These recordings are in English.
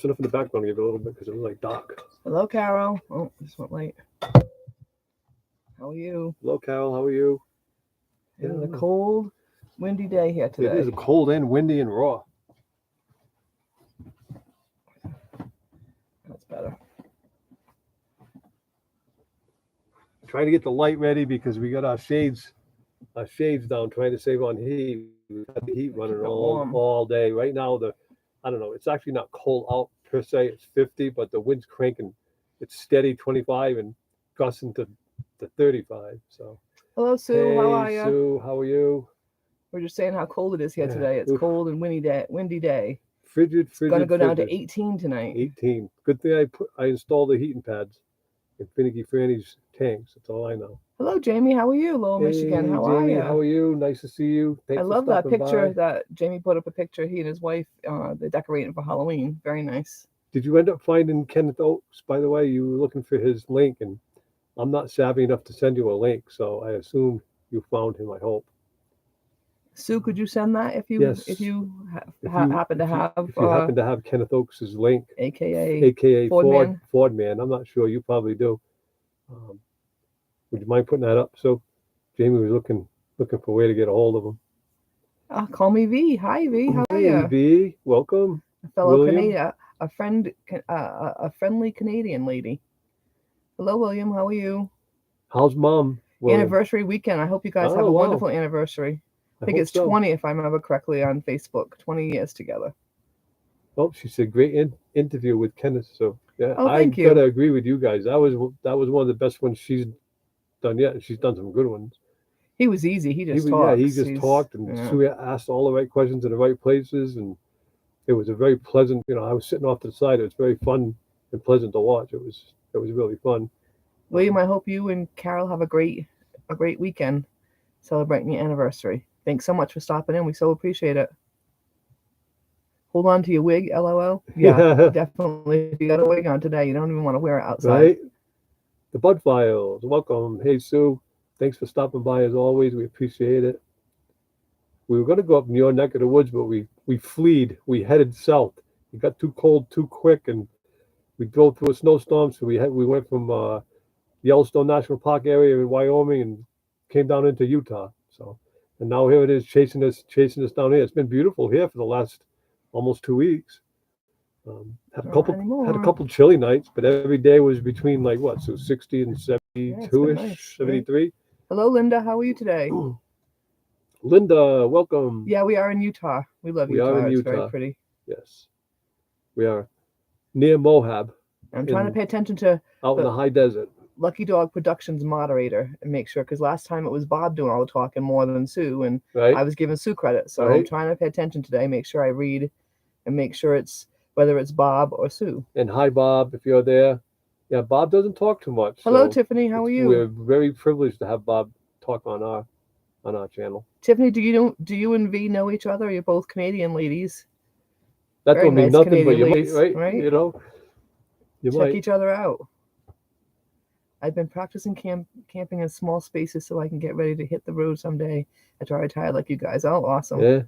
turn off in the background give it a little bit because it was like dark. Hello, Carol. Oh, this went late. How are you? Hello, Carol. How are you? It is a cold, windy day here today. It is cold and windy and raw. That's better. Trying to get the light ready because we got our shades down, trying to save on heat. We've got the heat running all day. Right now, I don't know, it's actually not cold out per se. It's 50, but the wind's cranking. It's steady 25 and gusting to 35. So hello, Sue. Hey, how are you? Sue, how are you? We're just saying how cold it is here today. It's cold and windy day. Frigid. It's gonna go down to 18 tonight. 18. Good thing I installed the heating pads in Finicky Franny's tanks. That's all I know. Hello, Jamie. How are you? Lowell, Michigan. How are Jamie, you? how are you? Nice to see you. Thanks I love that picture that Jamie put up a picture. He and his wife, they're decorating for Halloween. Very nice. Did you end up finding Kenneth Oakes, by the way? You were looking for his link, and I'm not savvy enough to send you a link, so I assume you found him, I hope. Sue, could you send that if you happen to have Kenneth Oakes' link, aka Ford Man? I'm not sure. You probably do. Would you mind putting that up? So Jamie was looking for a way to get a hold of him. Call me V. Hi V. How are you? V, welcome. A fellow Canadian, a friendly Canadian lady. Hello, William. How are you? How's Mom? William? Anniversary weekend. I hope you guys have a wonderful anniversary. I think it's 20, if I remember correctly, on Facebook. 20 years together. Oh, she said great interview with Kenneth. So yeah, thank you. I gotta agree with you guys. That was one of the best ones she's done yet, and she's done some good ones. He was easy. He just talked. Yeah, he just talked, and Sue asked all the right questions in the right places, and it was a very pleasant. I was sitting off to the side. It was very fun and pleasant to watch. It was really fun. William, I hope you and Carol have a great weekend celebrating your anniversary. Thanks so much for stopping in. We so appreciate it. Hold on to your wig, LOL. Yeah, definitely. If you got a wig on today, you don't even want to wear it outside. Right? The Bud Files. Welcome. Hey, Sue. Thanks for stopping by as always. We appreciate it. We were going to go up in your neck of the woods, but we fled. We headed south. It got too cold too quick, and we drove through a snowstorm. So we went from Yellowstone National Park area in Wyoming and came down into Utah. So, and now here it is chasing us down here. It's been beautiful here for the last almost 2 weeks. Had a couple chilly nights, but every day was between 60 and 72-ish, nice, 73. Right? Hello, Linda. How are you today? Linda, welcome. Yeah, we are in Utah. We love Utah. It's very pretty. Yes, we are near Moab. I'm trying to pay attention to out in the high desert. Lucky Dog Productions moderator and make sure, because last time it was Bob doing all the talking more than Sue, and I was giving Sue credit. So I'm trying to pay attention today, make sure I read, and make sure it's whether it's Bob or Sue. And hi, Bob, if you're there. Yeah, Bob doesn't talk too much. Hello, Tiffany. How are you? We're very privileged to have Bob talk on our channel. Tiffany, do you and V know each other? You're both Canadian ladies. That don't mean nothing, Canadian but you ladies, might, right? You check each other out. I've been practicing camping in small spaces so I can get ready to hit the road someday after I retire like you guys. Oh, awesome. Yeah.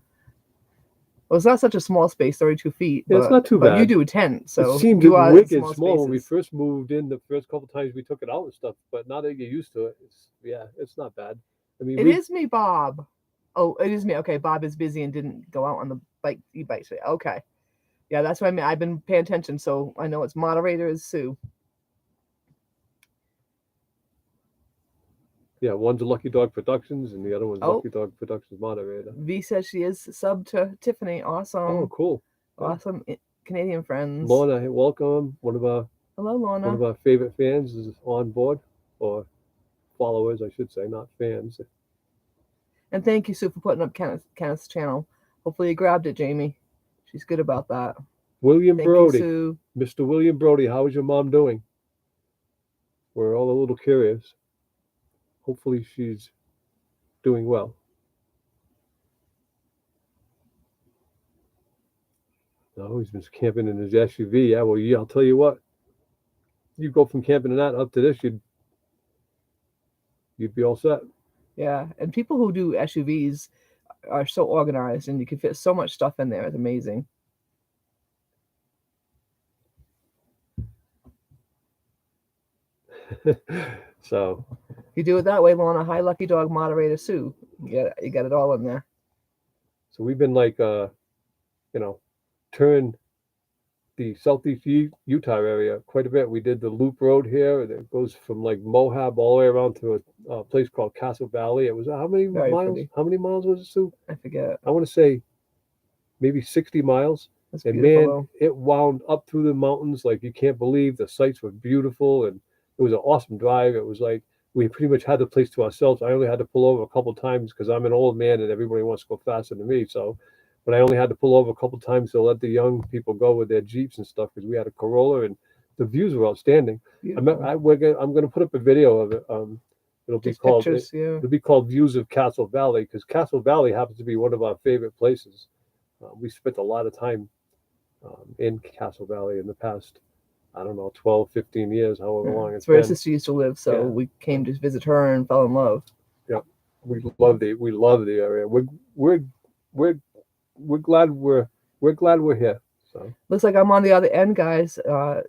Well, it's not such a small space, 32 feet. Yeah, it's not too bad. But you do a tent, so it seemed wicked small when we first moved in. The first couple times we took it out and stuff, but now that you get used to it, it's not bad. I mean, it is me, Bob. Oh, it is me. Okay, Bob is busy and didn't go out on the e-bike today. Okay. Yeah, that's what I mean. I've been paying attention, so I know it's moderator is Sue. Yeah, one's a Lucky Dog Productions, and the other one's Lucky Dog Productions moderator. V says she is sub to Tiffany. Awesome. Oh, cool. Awesome Canadian friends. Lorna, welcome. Hello, Lorna. One of our favorite fans is on board, or followers, I should say, not fans. And thank you, Sue, for putting up Kenneth's channel. Hopefully you grabbed it, Jamie. She's good about that. William Brody. You, Mr. William Brody, how is your mom doing? We're all a little curious. Hopefully she's doing well. No, he's been camping in his SUV. Yeah, well, I'll tell you what. You go from camping in that up to this, you'd be all set. Yeah, and people who do SUVs are so organized, and you can fit so much stuff in there. It's amazing. So You do it that way, Lorna. Hi, Lucky Dog moderator Sue. You got it all in there. we've been like you know, turn the southeast Utah area quite a bit. We did the loop road here that goes from like Moab all the way around to a place called Castle Valley. It was how many Very miles? pretty. How many miles was it, Sue? I forget. I want to say maybe 60 miles. It's And beautiful man, though. it wound up through the mountains like you can't believe. The sights were beautiful, and it was an awesome drive. It was like we pretty much had the place to ourselves. I only had to pull over a couple times because I'm an old man and everybody wants to go faster than me. So, but I only had to pull over a couple times to let the young people go with their Jeeps and stuff because we had a Corolla and the views were outstanding. Beautiful. I'm gonna put up a video of it. It'll be Just called pictures, yeah. it'll be called Views of Castle Valley because Castle Valley happens to be one of our favorite places. We spent a lot of time in Castle Valley in the past, I don't know, 12, 15 years, however Yeah. long It's it's where her been. sister used to live, so Yeah. we came to visit her and fell in love. Yeah, we love the area. We're we're glad we're here. So Looks like I'm on the other end, guys.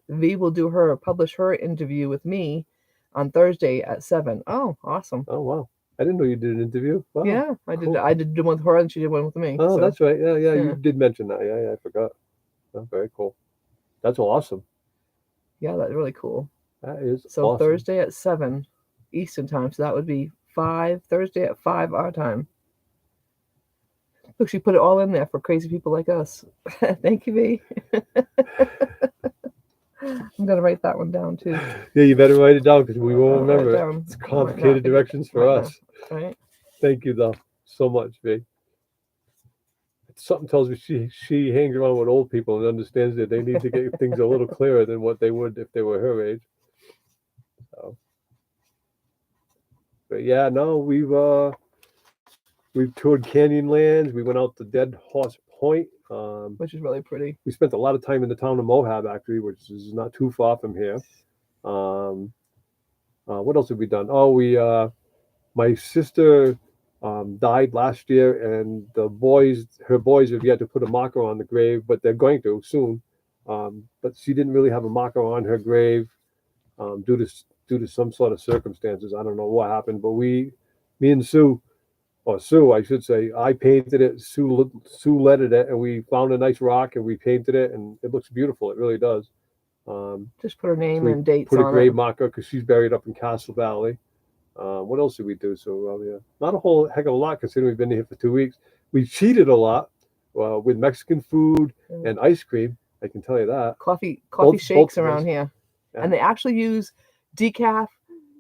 V will publish her interview with me on Thursday at 7. Oh, awesome. oh wow, I didn't know you did an interview. Wow, Yeah, I did. cool. I did one with her, and she did one with me. Oh, so. that's right. Yeah, Yeah. you did mention that. Yeah, I forgot. Oh, very cool. That's awesome. Yeah, that's really cool. That is So awesome. Thursday at 7 Eastern time. So that would be 5 Thursday at 5 our time. Look, she put it all in there for crazy people like us. Thank you, V. I'm gonna write that one down too. Yeah, you better write it down because we won't I'll write remember it it. down. It's Might not complicated forget- directions for might us. not, right? Thank you though so much, V. Something tells me she hangs around with old people and understands that they need to get things a little clearer than what they would if they were her age. So, but yeah, no, we've toured Canyonlands. We went out to Dead Horse Point. Which is really pretty. We spent a lot of time in the town of Moab actually, which is not too far from here. What else have we done? Oh, my sister died last year, and her boys have yet to put a marker on the grave, but they're going to soon. But she didn't really have a marker on her grave due to some sort of circumstances. I don't know what happened, but me and Sue, or Sue, I should say, I painted it. Sue lettered it, and we found a nice rock and we painted it, and it looks beautiful. It really does. Just put her name So we and dates put a on grave it. marker because she's buried up in Castle Valley. What else did we do? So yeah, not a whole heck of a lot considering we've been here for 2 weeks. We cheated a lot with Mexican food and ice cream. I can tell you that. Coffee Both shakes of us. around here, Yeah. and they actually use decaf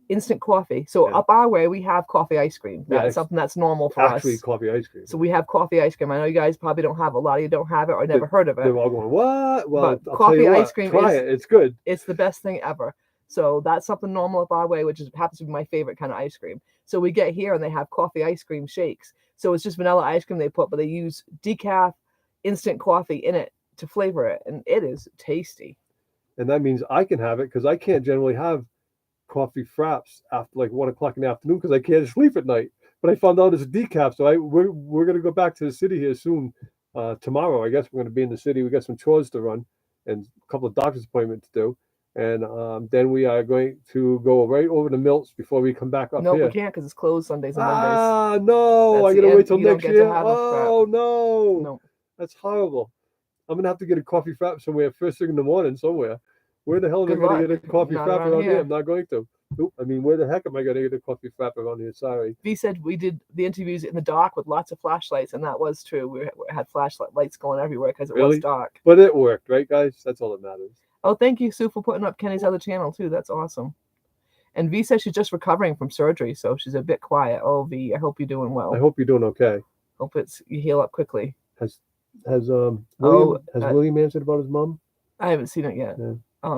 instant coffee. So Yeah. up our way, we have coffee ice cream. That's Yeah, something that's normal for Actually, us. coffee ice cream. So we have coffee ice cream. I know you guys probably don't have, a lot of you don't have it or never heard of it. They're all going, what? Well, But I'll coffee tell you what, ice cream try is- it. It's good. It's the best thing ever. So that's something normal up our way, which happens to be my favorite kind of ice cream. So we get here and they have coffee ice cream shakes. So it's just vanilla ice cream they put, but they use decaf instant coffee in it to flavor it, and it is tasty. And that means I can have it because I can't generally have coffee fraps after like 1 o'clock in the afternoon because I can't sleep at night. But I found out it's a decaf, so we're gonna go back to the city here soon. Tomorrow, I guess we're gonna be in the city. We got some chores to run and a couple of doctor's appointments to do, and then we are going to go right over to Milts before we come back up No, here. we can't because it's closed Sundays and Mondays. Ah, no! That's I the gotta end. wait till You don't next get to year. have a frap. Oh no! No, That's horrible. I'm gonna have to get a coffee frap somewhere first thing in the morning somewhere. Where the hell am I Good gonna luck. get a coffee Not frap around around here? here. I'm not going to. Nope. I mean, where the heck am I gonna get a coffee frap around here? Sorry. V said we did the interviews in the dark with lots of flashlights, and that was true. We had flashlights going everywhere because it Really? was dark. But it worked, right, guys? That's all that matters. Oh, thank you, Sue, for putting up Kenny's other channel too. That's awesome. And V says she's just recovering from surgery, so she's a bit quiet. Oh, V, I hope you're doing well. I hope you're doing okay. Hope you heal up quickly. Has William answered about his mom? I haven't seen it yet. Yeah.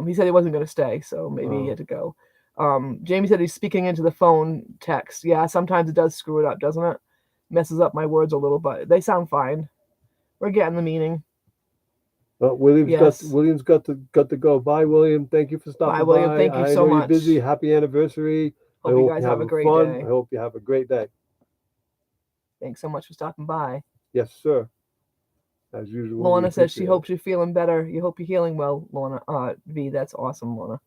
He said he wasn't going to stay, so maybe he Oh. had to go. Jamie said he's speaking into the phone text. Yeah, sometimes it does screw it up, doesn't it? Messes up my words a little, but they sound fine. We're getting the meaning. William's Yes. got to go. Bye, William. Thank you for stopping Bye, William. by. Thank you I so know much. you're busy. Happy anniversary. Hope you guys have a great fun. day. I hope you have a great day. Thanks so much for stopping by. Yes, sir. As usual. Lorna we says she appreciate hopes you're feeling better. You hope you're healing well, Lorna. V, that's awesome, Lorna.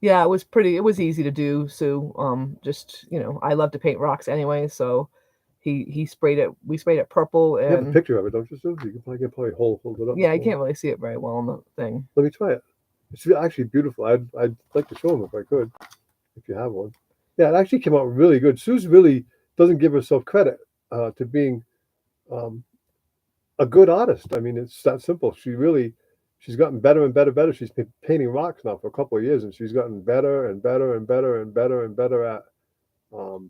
Yeah, it was pretty. It was easy to do. So, just I love to paint rocks anyway. So, he sprayed it. We sprayed it purple, You have a and picture of it, don't you, Sue? You can probably hold it up. yeah, I can't really see it very well on the thing. Let me try it. It's actually beautiful. I'd like to show them if I could, if you have one. Yeah, it actually came out really good. Sue's really doesn't give herself credit to being um, a good artist. I mean, it's that simple. She's gotten better and better. She's been painting rocks now for a couple of years, and she's gotten better and better and better and better and better at um,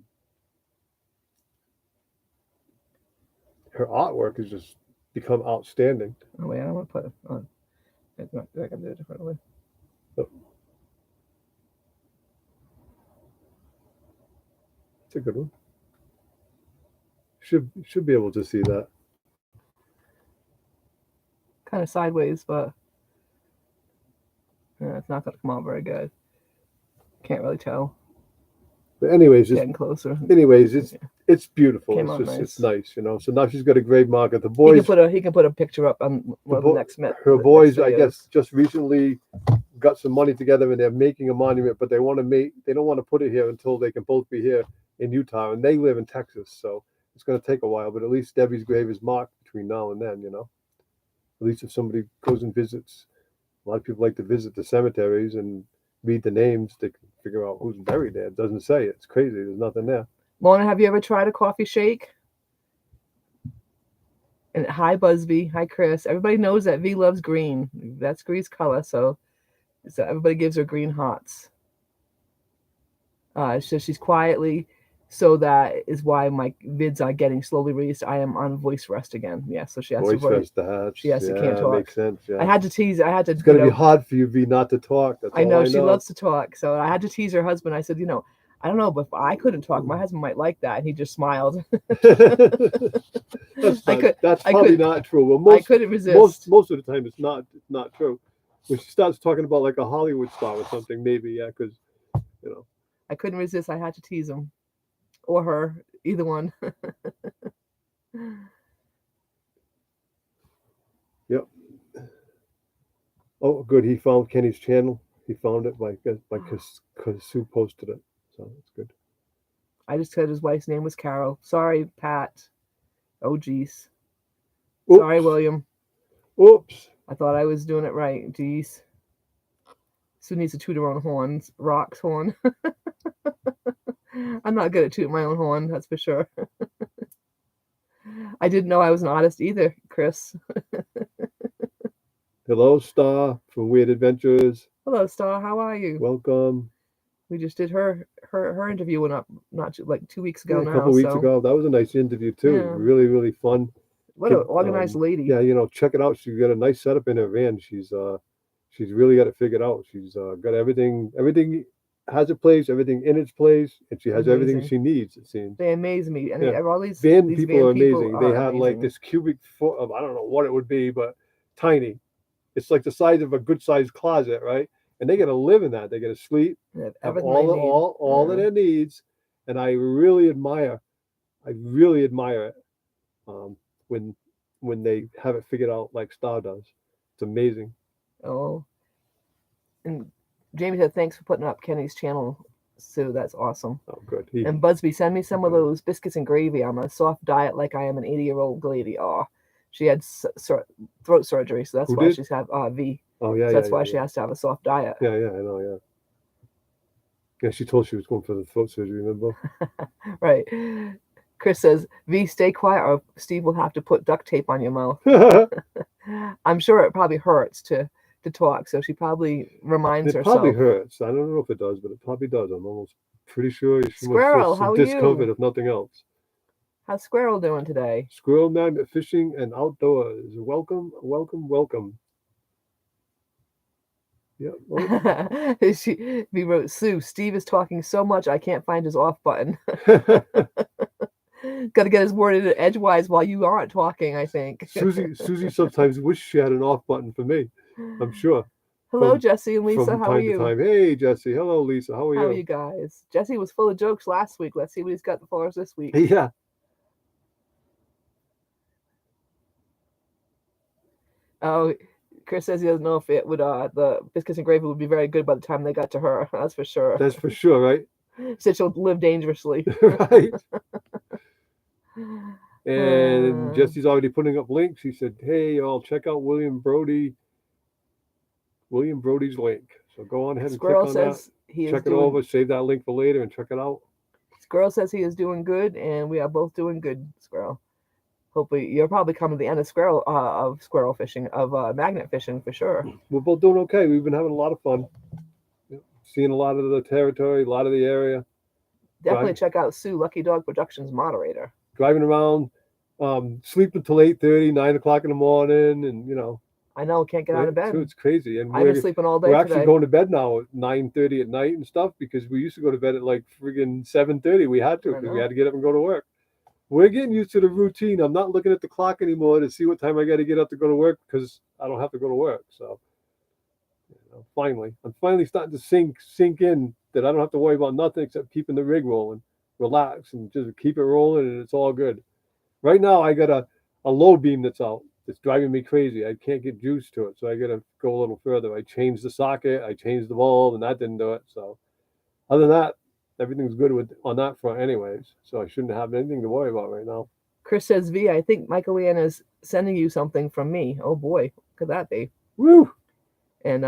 her artwork has just become outstanding. Oh wait, I want to put it on. I can do it differently. So, it's a good one. Should be able to see that. Kind of sideways, but it's not going to come out very good. Can't really tell. But anyways, Getting closer. It's beautiful. Came It's out just nice. it's nice, you know. So now she's got a grade marker. The He boys, can put a picture up on one of the next. her boys, I guess, just recently got some money together and they're making a monument, but they don't want to put it here until they can both be here in Utah, and they live in Texas, so it's going to take a while. But at least Debbie's grave is marked between now and then, you know. At least if somebody goes and visits, a lot of people like to visit the cemeteries and read the names, they can figure out who's buried there. It doesn't say. It's crazy. There's nothing there. Mona, have you ever tried a coffee shake? And hi, Busby. Hi, Chris. Everybody knows that V loves green. That's Gree's color, so everybody gives her green hearts. So she's quietly, so that is why my vids are getting slowly released. I am on voice rest again. Yeah, so she has Voice rest, the hatch. She has to can't talk. Makes sense. Yeah. I had to tease. It's going to be hard for you, V, not to talk. That's I know, all I know. she loves to talk, so I had to tease her husband. I said, I don't know, but if I couldn't talk, my husband might like that, and he just smiled. That's probably not true. Well, I couldn't resist. Most of the time, it's not true. When she starts talking about like a Hollywood star or something, maybe, yeah, because I couldn't resist. I had to tease him, or her, either one. Yep. Oh, good. He found Kenny's channel. He found it because Sue posted it, so that's good. I just said his wife's name was Carol. Sorry, Pat. Oh, geez. Oops. Sorry, William. Oops. I thought I was doing it right. Geez. Sue needs to toot her own horns. Rock's horn. I'm not good at tooting my own horn, that's for sure. I didn't know I was an artist either, Chris. Hello, Star from Weird Adventures. Hello, Star. How are you? Welcome. We just did her interview went up like 2 weeks ago now. A couple weeks ago. That was a nice interview too. Yeah. Really, really fun. What an organized lady. Yeah, check it out. She's got a nice setup in her van. She's really got it figured out. She's got everything has a place, everything in its place, and she has everything she needs, it seems. They amaze me. And all these people are amazing. They have amazing. like this cubic foot of, I don't know what it would be, but tiny. It's like the size of a good sized closet, right? And they got to live in that. They got to sleep, have all of their needs, and I really admire it when they have it figured out like Star does. It's amazing. Oh, and Jamie said thanks for putting up Kenny's channel, Sue. That's awesome. Oh, good. And Busby, send me some of those biscuits and gravy. I'm on a soft diet like I am an 80-year-old lady. Oh, she had throat surgery, so that's why she's had V. Oh yeah, so that's why she has to have a soft diet. Yeah, I know. Yeah. Yeah, she told she was going for the throat surgery. Remember? Right. Chris says, V, stay quiet, or Steve will have to put duct tape on your mouth. I'm sure it probably hurts to talk, so she probably reminds herself. It probably hurts. I don't know if it does, but it probably does. I'm almost pretty sure she Squirrel, must feel some discomfort, if nothing else. How's Squirrel doing today? Squirrel Magnet Fishing and Outdoors. Welcome, welcome, welcome. Yeah. Oh. We wrote, Sue, Steve is talking so much I can't find his off button. Got to get his word in edgewise while you aren't talking, I think. Susie sometimes wishes she had an off button for me. I'm sure. Hello, Jesse and Lisa. How are you? Hey, Jesse. Hello, Lisa. How are you? How are you guys? Jesse was full of jokes last week. Let's see what he's got for us this week. Yeah. Oh, Chris says he doesn't know if it would the biscuits and gravy would be very good by the time they got to her. That's for sure. That's for sure, right? Said she'll live dangerously. Right. And Jesse's already putting up links. He said, "Hey, y'all, check out William Brody's link." So go on ahead and Squirrel click on says that. he is Check it doing. over. Save that link for later and check it out. Squirrel says he is doing good, and we are both doing good. Squirrel. Hopefully, you're probably coming to the end of squirrel fishing, of magnet fishing for sure. We're both doing okay. We've been having a lot of fun. Seeing a lot of the territory, a lot of the area. Definitely check out Sue, Lucky Dog Productions moderator. Driving around, sleeping till 8:30, 9 o'clock in the morning, and I know, can't get out of bed. Too, it's crazy. And I've been sleeping all day we're today. actually going to bed now at 9:30 at night and stuff, because we used to go to bed at like friggin' 7:30. We had to, because we had to get up and go to work. We're getting used to the routine. I'm not looking at the clock anymore to see what time I got to get up to go to work, because I don't have to go to work. So I'm finally starting to sink in that I don't have to worry about nothing except keeping the rig rolling, relax, and just keep it rolling, and it's all good. Right now, I got a low beam that's out. It's driving me crazy. I can't get juice to it, so I got to go a little further. I changed the socket, I changed the bulb, and that didn't do it. So other than that, everything's good on that front anyways. So I shouldn't have anything to worry about right now. Chris says, V, I think Michael Leanne is sending you something from me. Oh boy, what could that be? Woo! And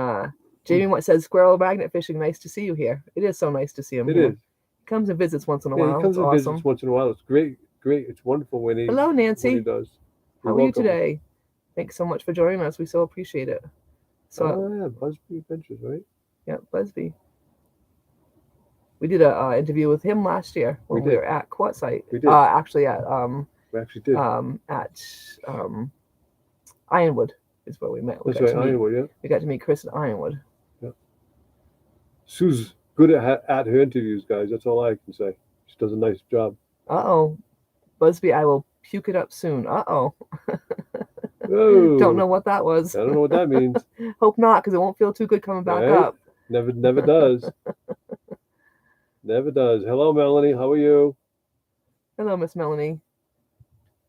Jamie says, squirrel magnet fishing, nice to see you here. It is so nice to see him. It here. is. He comes and visits once in a while. He comes it's and awesome. visits once in a while. It's great. It's wonderful when he. Hello, Nancy. When he does. How are you today? Thanks so much for joining us. We so appreciate it. So, Busby Adventures, right? Yeah, Busby. We did a interview with him last year when we were at Quartzsite. We did. Actually at we actually did. At Ironwood is where we met. That's right, Ironwood, yeah. We got to meet Chris at Ironwood. Yeah. Sue's good at her interviews, guys. That's all I can say. She does a nice job. Uh-oh. Busby, I will puke it up soon. Uh-oh. Oh. Don't know what that was. I don't know what that means. Hope not, because it won't feel too good coming back up. Never does. Never does. Hello, Melanie. How are you? Hello, Miss Melanie.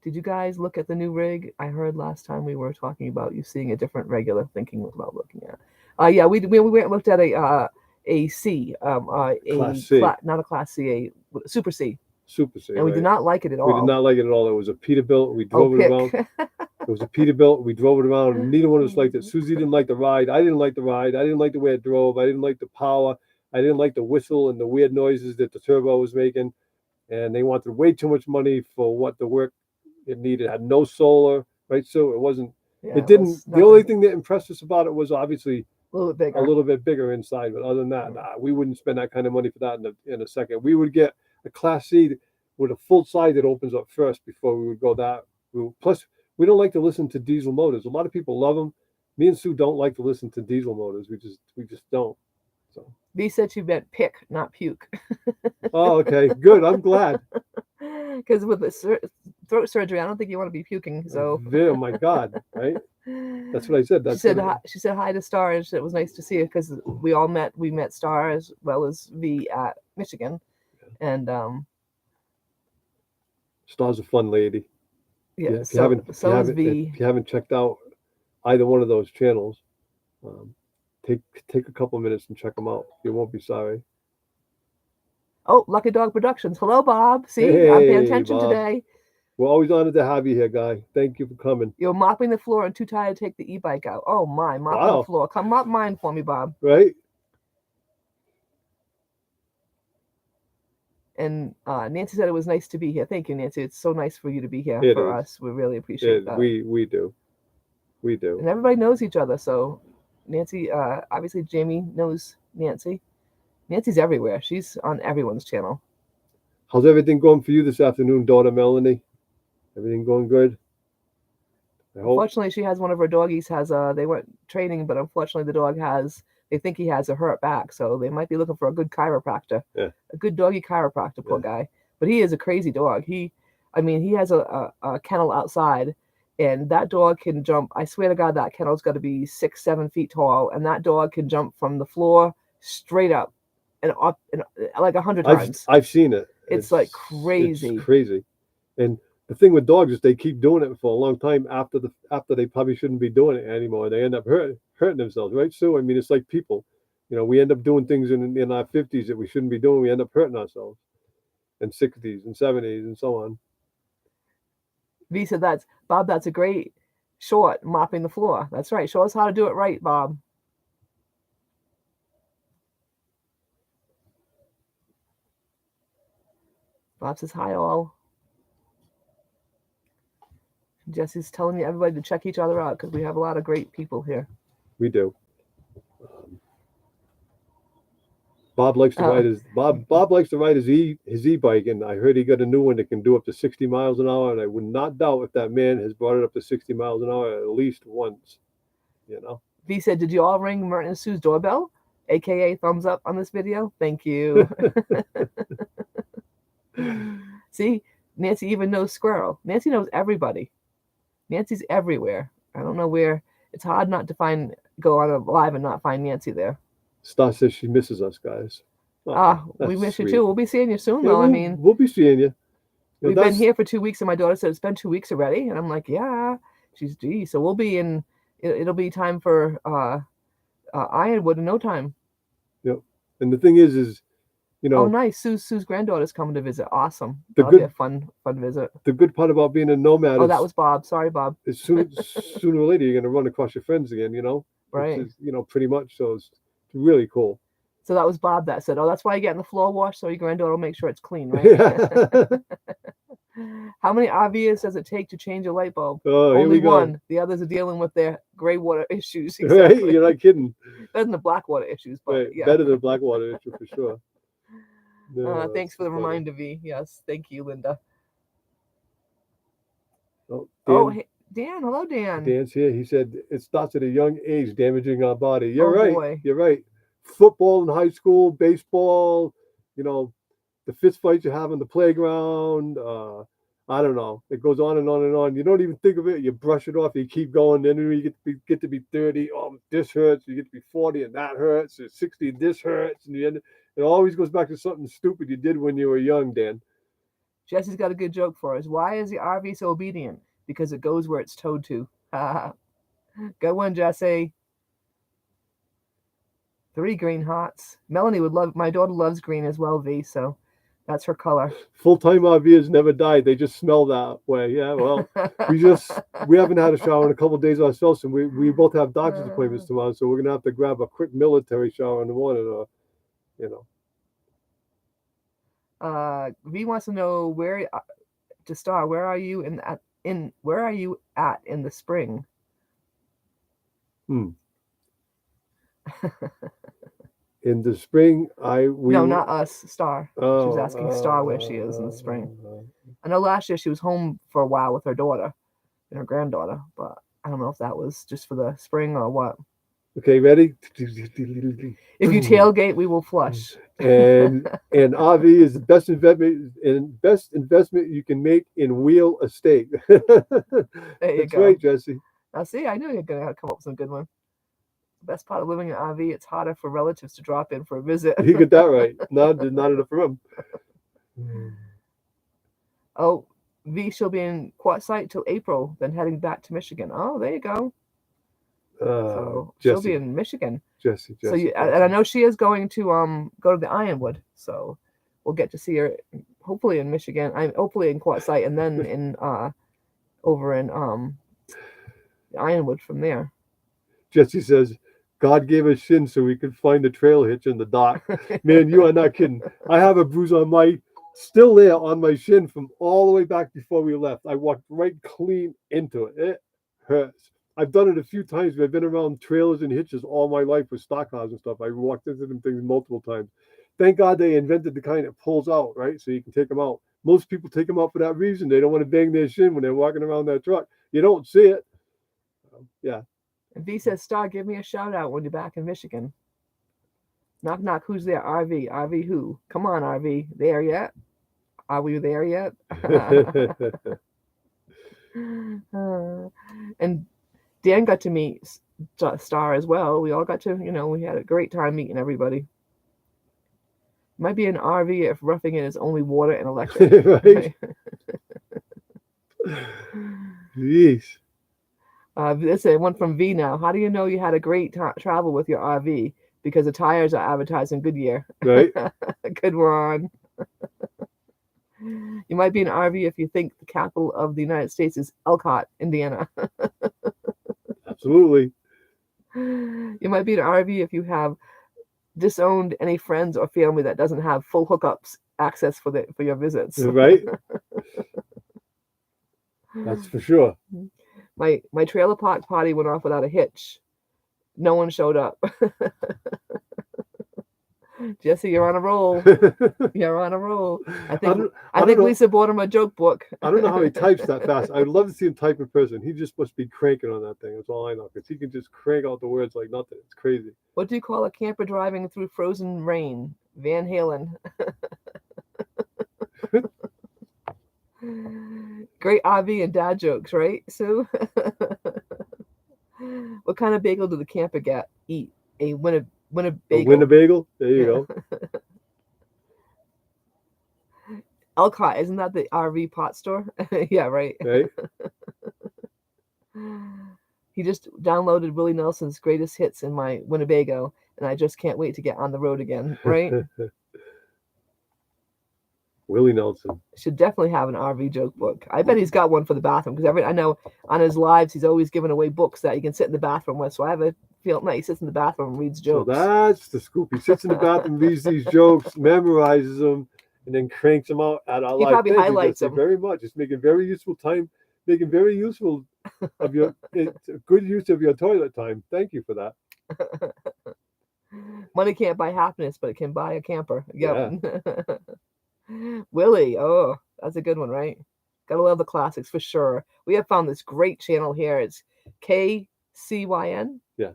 Did you guys look at the new rig? I heard last time we were talking about you seeing a different regular thinking about looking at. Yeah, we went and looked at a C, Class C. Not a Class C, a Super C. Super C. And we did not like it at all. We did not like it at all. It was a Peterbilt. We drove it around. It was a Peterbilt. We drove it around. And neither one of us liked it. Susie didn't like the ride. I didn't like the ride. I didn't like the way it drove. I didn't like the power. I didn't like the whistle and the weird noises that the turbo was making. And they wanted way too much money for what the work it needed. It had no solar, right? So it wasn't. Yeah, it didn't. The only thing that impressed us about it was obviously a little bit bigger inside. But other than that, we wouldn't spend that kind of money for that in a second. We would get a Class C with a full side that opens up first before we would go that route. Plus, we don't like to listen to diesel motors. A lot of people love them. Me and Sue don't like to listen to diesel motors. We just don't. So. B said she meant pick, not puke. Oh, okay, good. I'm glad. Because with the throat surgery, I don't think you want to be puking. So. Oh my God, right? That's what I said. She said hi to Star, and it was nice to see her because we met Star as well as V at Michigan, and Star's a fun lady. Yeah. If you haven't checked out either one of those channels, take a couple minutes and check them out. You won't be sorry. Oh, Lucky Dog Productions. Hello, Bob. See, hey, I'm paying attention Bob. today. We're always honored to have you here, guy. Thank you for coming. You're mopping the floor and too tired to take the e-bike out. Oh my, mopping the floor. Come mop mine for me, Bob. Right. And Nancy said it was nice to be here. Thank you, Nancy. It's so nice for you to be here for us. We really appreciate that. We do. We do. And everybody knows each other. So Nancy, obviously Jamie knows Nancy. Nancy's everywhere. She's on everyone's channel. How's everything going for you this afternoon, daughter Melanie? Everything going good? Unfortunately, she has one of her doggies they went training, but unfortunately the dog they think he has a hurt back, so they might be looking for a good chiropractor. Yeah. A good doggy chiropractor, poor guy. But he is a crazy dog. He has a kennel outside, and that dog can jump. I swear to God, that kennel's got to be 6-7 feet tall, and that dog can jump from the floor straight up and up and like 100 times. I've seen it. It's like crazy. It's crazy. And the thing with dogs is they keep doing it for a long time after they probably shouldn't be doing it anymore. They end up hurting themselves, right, Sue? I mean, it's like people. We end up doing things in our 50s that we shouldn't be doing. We end up hurting ourselves in 60s and 70s and so on. V said, Bob, that's a great short, mopping the floor. That's right. Show us how to do it right, Bob. Bob says, hi, all. Jesse's telling everybody to check each other out because we have a lot of great people here. We do. Bob likes to ride his e-bike, and I heard he got a new one that can do up to 60 miles an hour. And I would not doubt if that man has brought it up to 60 miles an hour at least once. V said, did you all ring Merton and Sue's doorbell? AKA thumbs up on this video. Thank you. See, Nancy even knows Squirrel. Nancy knows everybody. Nancy's everywhere. I don't know where. It's hard not to go on a live and not find Nancy there. Star says she misses us, guys. We miss you too. We'll be seeing you soon, though. We'll be seeing you. We've been here for 2 weeks, and my daughter said it's been 2 weeks already, and I'm like, yeah. She's geez. So we'll be in. It'll be time for Ironwood in no time. Yep. And the thing is. Oh, nice. Sue's granddaughter's coming to visit. Awesome. That'll be a fun visit. The good part about being a nomad. Oh, that was Bob. Sorry, Bob. Sooner or later, you're going to run across your friends again, Right. Which is, pretty much. So it's really cool. So that was Bob that said, oh, that's why you're getting the floor washed so your granddaughter will make sure it's clean, right? Yeah. How many RVs does it take to change a light bulb? Oh, Only here we go. one. The others are dealing with their gray water issues. Exactly. Right? You're not kidding. Better than the black water issues, but right. yeah. Better than the black water issue for sure. No, thanks for the reminder, V. Yes, thank you, Linda. Dan, Dan. Hello, Dan. Dan's here. He said it starts at a young age, damaging our body. You're right. Boy. You're right. Football in high school, baseball, the fist fights you have on the playground. I don't know. It goes on and on and on. You don't even think of it. You brush it off. You keep going. Then you get to be 30. Oh, this hurts. You get to be 40, and that hurts. Or 60, and this hurts. And it always goes back to something stupid you did when you were young, Dan. Jesse's got a good joke for us. Why is the RV so obedient? Because it goes where it's towed to. Good one, Jesse. 3 green hearts. Melanie would love. My daughter loves green as well, V. So that's her color. Full-time RVers never die. They just smell that way. Yeah. Well, we haven't had a shower in a couple of days ourselves, and we both have doctor's appointments tomorrow, so we're gonna have to grab a quick military shower in the morning, V wants to know where are you where are you at in the spring? In the spring, no, not us, Star. She was asking Star where she is in the spring. I know last year she was home for a while with her daughter and her granddaughter, but I don't know if that was just for the spring or what. Okay, ready? If you tailgate, we will flush. And RV is the best investment you can make in real estate. There you That's go. right, Jesse. Now, see, I knew you were going to come up with some good one. The best part of living in an RV, it's harder for relatives to drop in for a visit. You get that right. Not enough room. Oh, V, she'll be in Quartzsite till April, then heading back to Michigan. Oh, there you go. So she'll be in Michigan. Jesse. So and I know she is going to go to the Ironwood. So we'll get to see her hopefully in Michigan. Hopefully in Quartzsite, and then in over in Ironwood from there. Jesse says, God gave us shin so we could find the trail hitch in the dock. Man, you are not kidding. I have a bruise on still there on my shin from all the way back before we left. I walked right clean into it. It hurts. I've done it a few times. I've been around trailers and hitches all my life with stock cars and stuff. I walked into them things multiple times. Thank God they invented the kind that pulls out, right? So you can take them out. Most people take them out for that reason. They don't want to bang their shin when they're walking around that truck. You don't see it. Yeah. And V says, Star, give me a shout out when you're back in Michigan. Knock, knock. Who's there? RV. RV who? Come on, RV. There yet? Are we there yet? And Dan got to meet Star as well. We all got to, we had a great time meeting everybody. Might be an RV if roughing it is only water and electric. Right. Jeez. This is one from V now. How do you know you had a great travel with your RV? Because the tires are advertising Goodyear. Right? Good one. You might be an RV if you think the capital of the United States is Elkhart, Indiana. Absolutely. You might be an RV if you have disowned any friends or family that doesn't have full hookups access for your visits. Right? That's for sure. My trailer park party went off without a hitch. No one showed up. Jesse, you're on a roll. You're on a roll. I think Lisa bought him a joke book. I don't know how he types that fast. I'd love to see him type in person. He just must be cranking on that thing. That's all I know. Because he can just crank out the words like nothing. It's crazy. What do you call a camper driving through frozen rain? Van Halen. Great RV and dad jokes, right, Sue? What kind of bagel do the camper eat? A Winnebago. A Winnebago? There you go. Elkhart, isn't that the RV pot store? Yeah, right. Right. He just downloaded Willie Nelson's greatest hits in my Winnebago, and I just can't wait to get on the road again, right? Willie Nelson should definitely have an RV joke book. I bet he's got one for the bathroom because I know on his lives he's always giving away books that you can sit in the bathroom with. So I have a feeling that he sits in the bathroom and reads jokes. So that's the scoop. He sits in the bathroom, reads these jokes, memorizes them, and then cranks them out at our live. He probably highlights them very much. It's making very useful time. Making very useful of your good use of your toilet time. Thank you for that. Money can't buy happiness, but it can buy a camper. Yep. Yeah. Willie, oh, that's a good one, right? Gotta love the classics for sure. We have found this great channel here. It's KCYN. Yeah.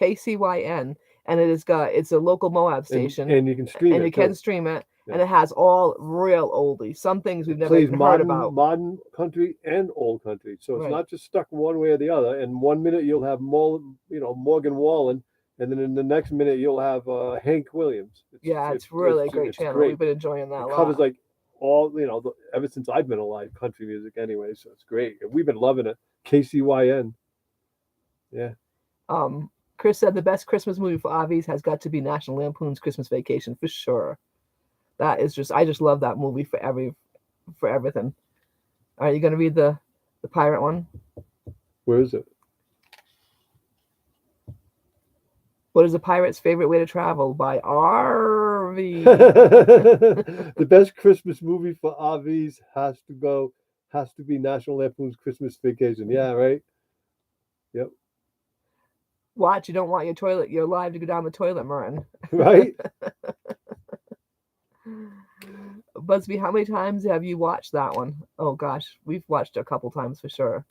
KCYN, and it's a local Moab station, and you can stream it. And you can stream it, and it has all real oldies. Some things we've never even heard about. Modern country and old country, so it's not just stuck one way or the other. And 1 minute you'll have Morgan Wallen. And then in the next minute, you'll have Hank Williams. It's really a great channel. Great. We've been enjoying that a lot. It covers like all, ever since I've been alive, country music anyway. So it's great. We've been loving it. KCYN. Yeah. Chris said the best Christmas movie for RVs has got to be National Lampoon's Christmas Vacation for sure. That is I just love that movie for everything. All right, you gonna read the pirate one? Where is it? What is a pirate's favorite way to travel? By RV. The best Christmas movie for RVs has to be National Lampoon's Christmas Vacation. Yeah, right? Yep. Watch, you don't want your live to go down the toilet, Martin. Right? Busby, how many times have you watched that one? Oh gosh, we've watched it a couple times for sure.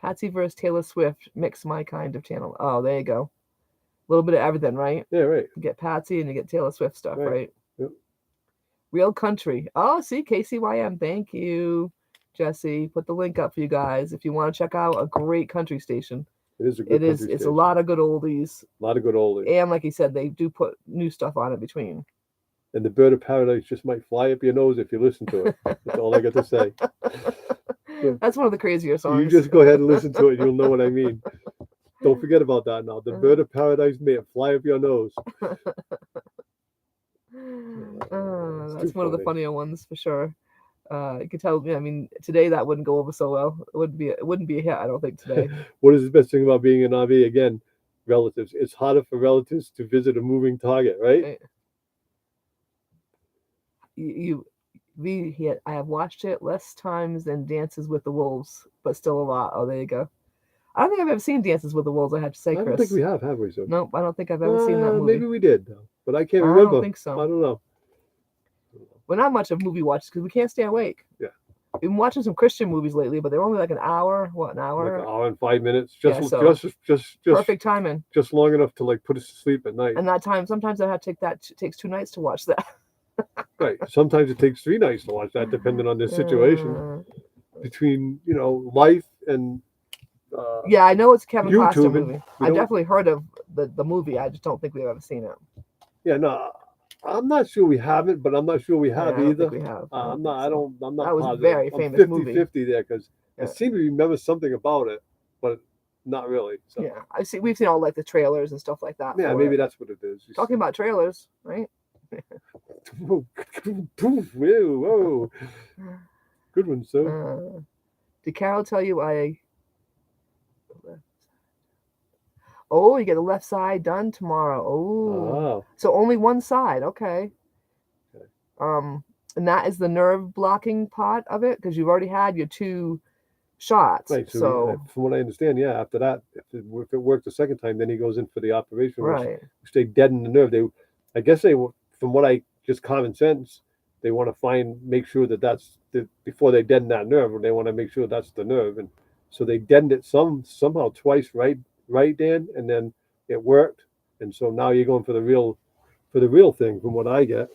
Patsy versus Taylor Swift, mix my kind of channel. Oh, there you go. A little bit of everything, right? Yeah, right. You get Patsy and you get Taylor Swift stuff, right? Yep. Real country. Oh, see, KCYM. Thank you, Jesse. Put the link up for you guys if you want to check out a great country station. It is a good country station. It's a lot of good oldies. A lot of good oldies. And like he said, they do put new stuff on in between. And the bird of paradise just might fly up your nose if you listen to it. That's all I got to say. That's one of the crazier songs. You just go ahead and listen to it. You'll know what I mean. Don't forget about that now. The bird of paradise may fly up your nose. That's one of the funnier ones for sure. You can tell. I mean, today that wouldn't go over so well. It wouldn't be a hit. I don't think today. What is the best thing about being an RV? Again, relatives. It's harder for relatives to visit a moving target, right? I have watched it less times than Dances with the Wolves, but still a lot. Oh, there you go. I don't think I've ever seen Dances with the Wolves, I have to say, Chris. I don't think we have we? So? Nope, I don't think I've ever seen that movie. Maybe we did, though, but I can't remember. I don't think so. I don't know. We're not much of movie watchers because we can't stay awake. Yeah. We've been watching some Christian movies lately, but they're only like an hour. What, an hour? Like an hour and 5 minutes. Just perfect timing. Just long enough to put us to sleep at night. And that time, sometimes I have to take that. It takes 2 nights to watch that. Right. Sometimes it takes 3 nights to watch that, depending on the situation. Between life and. Yeah, I know it's a Kevin YouTube Costner movie. I definitely heard of the movie. I just don't think we've ever seen it. Yeah, no. I'm not sure we haven't, but I'm not sure we Yeah, I have don't think either. we have. I I'm don't not. think so. I'm That not was a positive. very I'm famous movie. 50-50 there because I Yeah. seem to remember something about it, but not really. So Yeah, we've seen all like the trailers and stuff like that. yeah, for maybe it. that's what it is. Talking about trailers, right? Whoa, whoa, good one, Sue. Did Carol tell you I? Oh, you get the left side done tomorrow. Oh, Oh, so only one side. Okay. okay. And that is the nerve blocking part of it because you've already had your 2 shots. Right. So So from what I understand, yeah, after that, if it worked the second time, then he goes in for the operation, right. which they deaden the nerve. I guess from what I just common sense, they want to make sure that's before they deaden that nerve, they want to make sure that's the nerve, and so they deadened it somehow twice, right, Dan, and then it worked, and so now you're going for the real thing, from what I get.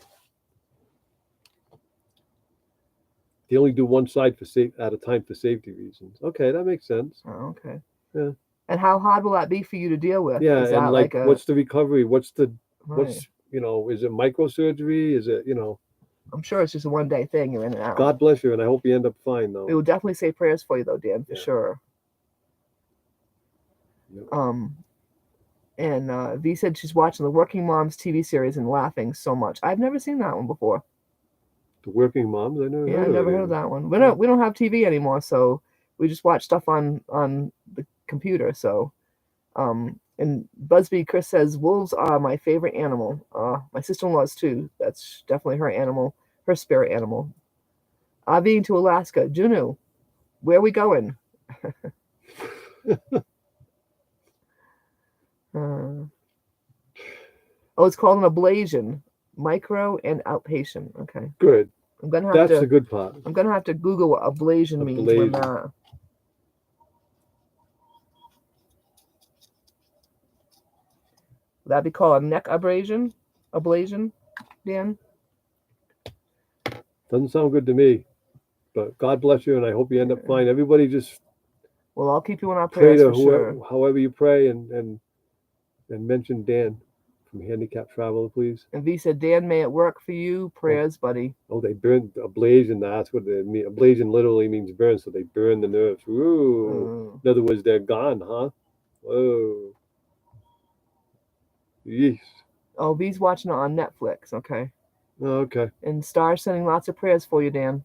They only do one side at a time for safety reasons. Okay, that makes sense. Oh, okay. Yeah. And how hard will that be for you to deal with? Yeah, Is and that like a what's the recovery? right? Is it microsurgery? Is it, I'm sure it's just a 1-day thing. You're in and out. God bless you, and I hope you end up fine, though. We will definitely say prayers for you, though, Dan, for Yeah. sure. Yep. And V said she's watching the Working Moms TV series and laughing so much. I've never seen that one before. The Working Moms, I never Yeah, heard I've of never it heard of either. that one. We don't have TV anymore, so we just watch stuff on the computer. So, and Busby Chris says wolves are my favorite animal. My sister-in-law's too. That's definitely her animal, her spirit animal. I've been to Alaska. Juneau, where are we going? Oh, it's called an ablation, micro and outpatient. Okay. Good. I'm gonna have That's to. the good part. I'm gonna have to Google what ablation means when Ablation. that. Would that be called a neck abrasion? Ablation, Dan? Doesn't sound good to me, but God bless you, and I hope you end up fine. Everybody just Well, I'll keep you in our pray prayers to for sure. however you pray, and mention Dan from Handicap Traveler, please. And V said, Dan, may it work for you. Prayers, buddy. Oh, they burned ablation. That's what they mean. Ablation literally means burn, so they burn the nerves. Ooh. In other words, they're gone, huh? Whoa. Yeesh. Oh, V's watching it on Netflix. Okay. Oh, okay. And Star's sending lots of prayers for you, Dan.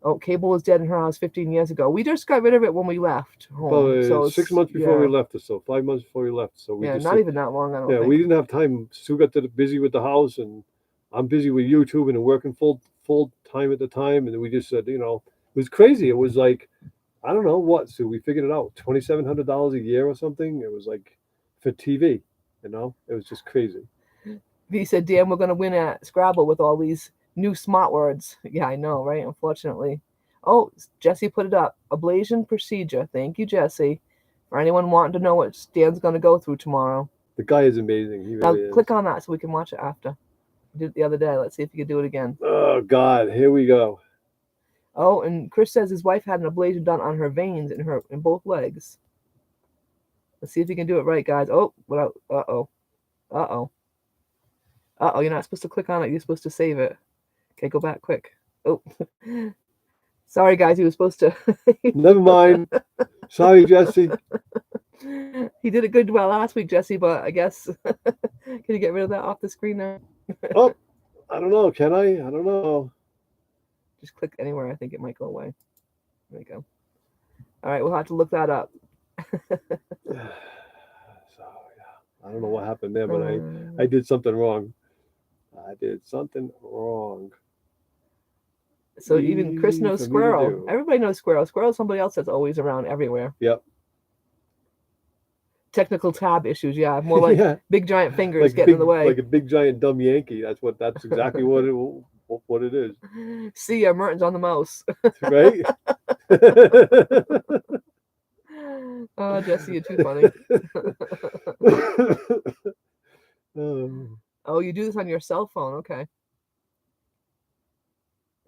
Oh, cable was dead in her house 15 years ago. We just got rid of it when we left home. So 6 months before we left, or so 5 months before we left. So we not even that long. I don't think. We didn't have time. Sue got busy with the house, and I'm busy with YouTube and working full time at the time. And we just said, it was crazy. It was like, I don't know what. So we figured it out. $2,700 a year or something. It was like for TV. It was just crazy. V said, Dan, we're gonna win at Scrabble with all these new smart words. Yeah, I know, right? Unfortunately. Oh, Jesse put it up. Ablation procedure. Thank you, Jesse. For anyone wanting to know what Dan's going to go through tomorrow. The guy is amazing. He really is. Click on that so we can watch it after. I did it the other day. Let's see if you can do it again. Oh, God. Here we go. Oh, and Chris says his wife had an ablation done on her veins in both legs. Let's see if he can do it right, guys. Oh, uh-oh. Uh-oh. Uh-oh, you're not supposed to click on it. You're supposed to save it. Okay, go back quick. Oh. Sorry, guys. He was supposed to. Never mind. Sorry, Jesse. He did a good well last week, Jesse, but I guess can you get rid of that off the screen now? Oh, I don't know. Can I? I don't know. Just click anywhere. I think it might go away. There you go. All right, we'll have to look that up. I don't know what happened there, but I did something wrong. So even Chris knows Squirrel. Everybody knows Squirrel. Squirrel is somebody else that's always around everywhere. Yep. Technical tab issues, yeah. More like big giant fingers getting in the way. Like a big giant dumb Yankee. That's exactly what it is. See ya, Merton's on the mouse. Right? Oh, Jesse, you're too funny. Oh, you do this on your cell phone, okay.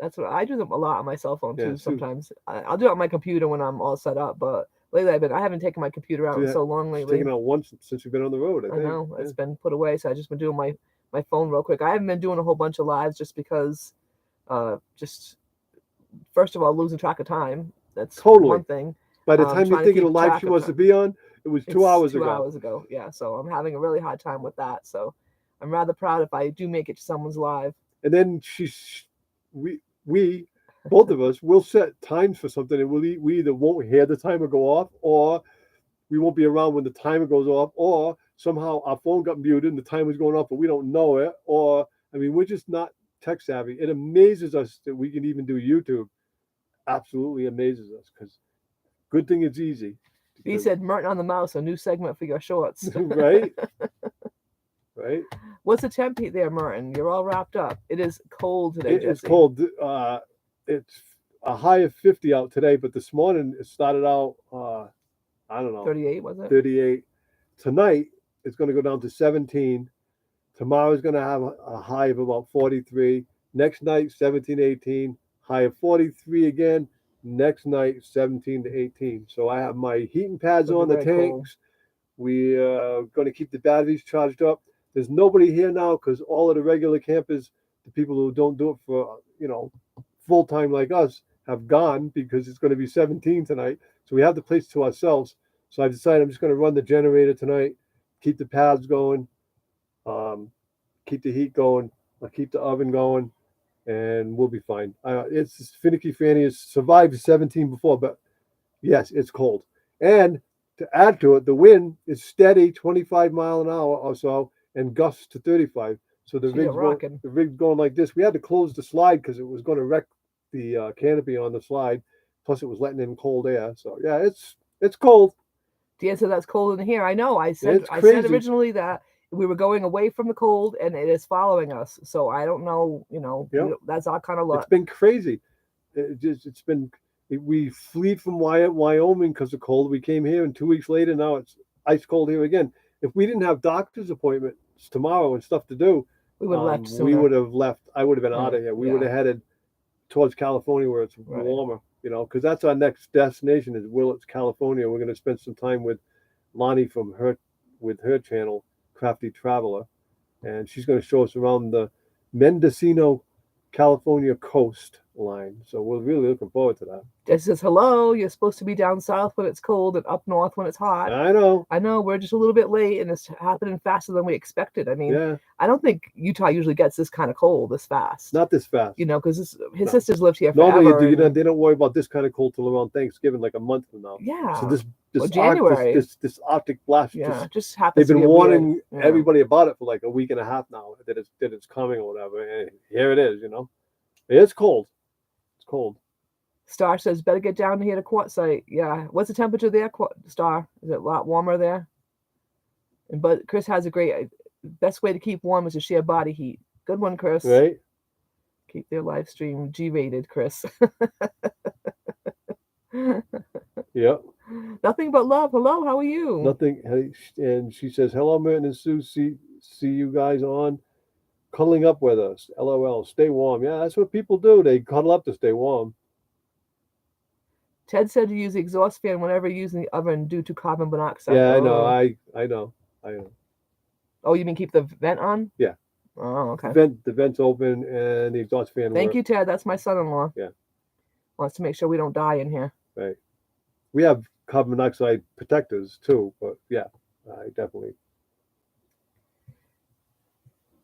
That's what I do them a lot on my cell phone too. Sometimes I'll do it on my computer when I'm all set up, but lately I haven't taken my computer out in so long lately. Taken out once since you've been on the road. I think. know it's been put away, so I've just been doing my phone real quick. I haven't been doing a whole bunch of lives just because, just first of all, losing track of time. That's Totally. one thing. By the time you're Trying to thinking keep of live track she of wants to time. be on, it was 2 hours Two ago. hours ago. Yeah, so I'm having a really hard time with that. So I'm rather proud if I do make it to someone's live. And then we both of us will set times for something, and we either won't hear the timer go off, or we won't be around when the timer goes off, or somehow our phone got muted and the timer's going off, but we don't know it. Or I mean, we're just not tech savvy. It amazes us that we can even do YouTube. Absolutely amazes us, because good thing it's easy. He Because, said, Merton on the Mouse, a new segment for your shorts. right, right. What's the temp heat there, Merton? You're all wrapped up. It is cold today, It's Jesse. cold. It's a high of 50 out today, but this morning it started out, I don't know, 38, was it? 38. Tonight it's going to go down to 17. Tomorrow's going to have a high of about 43. Next night, 17, 18. High of 43 again. Next night, 17 to 18. So I have my heating pads It'll on be the very cold. tanks. We are going to keep the batteries charged up. There's nobody here now because all of the regular campers, the people who don't do it for, full time like us, have gone because it's going to be 17 tonight. So we have the place to ourselves. So I decided I'm just going to run the generator tonight, keep the pads going, um, keep the heat going, I'll keep the oven going, and we'll be fine. It's finicky Fanny has survived 17 before, but yes, it's cold. And to add to it, the wind is steady, 25 mile an hour or so, and gusts to 35. So the She's a rockin'. rig's going like this. We had to close the slide because it was going to wreck the canopy on the slide. Plus, it was letting in cold air. So yeah, it's cold. Dan said that's cold in here. I know. It's said crazy. originally that we were going away from the cold, and it is following us. So I don't know. Yep. That's our kind of luck. It's been crazy. It's been. We fled from Wyoming because of cold. We came here, and 2 weeks later, now it's ice cold here again. If we didn't have doctor's appointments tomorrow and stuff to do, We would have left sooner. we would have left. I would have been Right, out of here. We yeah. would have headed towards California where it's Right. warmer, because that's our next destination is Willits, California. We're going to spend some time with Lonnie from her channel, Crafty Traveler, and she's going to show us around the Mendocino, California coastline. So we're really looking forward to that. Jess says, hello, you're supposed to be down south when it's cold and up north when it's hot. I know. We're just a little bit late, and it's happening faster than we expected. I mean, Yeah, I don't think Utah usually gets this kind of cold this fast. not this fast. Because his No. sisters lived here forever. Normally, and- they don't worry about this kind of cold till around Thanksgiving, like a month from now. Yeah. So this January. this Arctic blast, Yeah, just just happens they've to been be a warning weird, yeah. everybody about it for like a week and a half now that it's coming or whatever. And here it is. It's cold. It's cold. Star says, better get down here to Quartzsite. Yeah. What's the temperature there, Star? Is it a lot warmer there? But Chris has a great, best way to keep warm is to share body heat. Good one, Chris. Right? Keep their live stream G-rated, Chris. Yep. Nothing but love. Hello, how are you? Nothing. And she says, hello, Merton and Sue. See you guys on. Cuddling up with us. LOL. Stay warm. Yeah, that's what people do. They cuddle up to stay warm. Ted said to use the exhaust fan whenever using the oven due to carbon monoxide. Yeah, I know. I know. Oh, you mean keep the vent on? Yeah. Oh, okay. The vent's open and the exhaust fan Thank works. you, Ted. That's my son-in-law. Yeah. Wants to make sure we don't die in here. Right. We have carbon monoxide protectors too, but yeah, I definitely.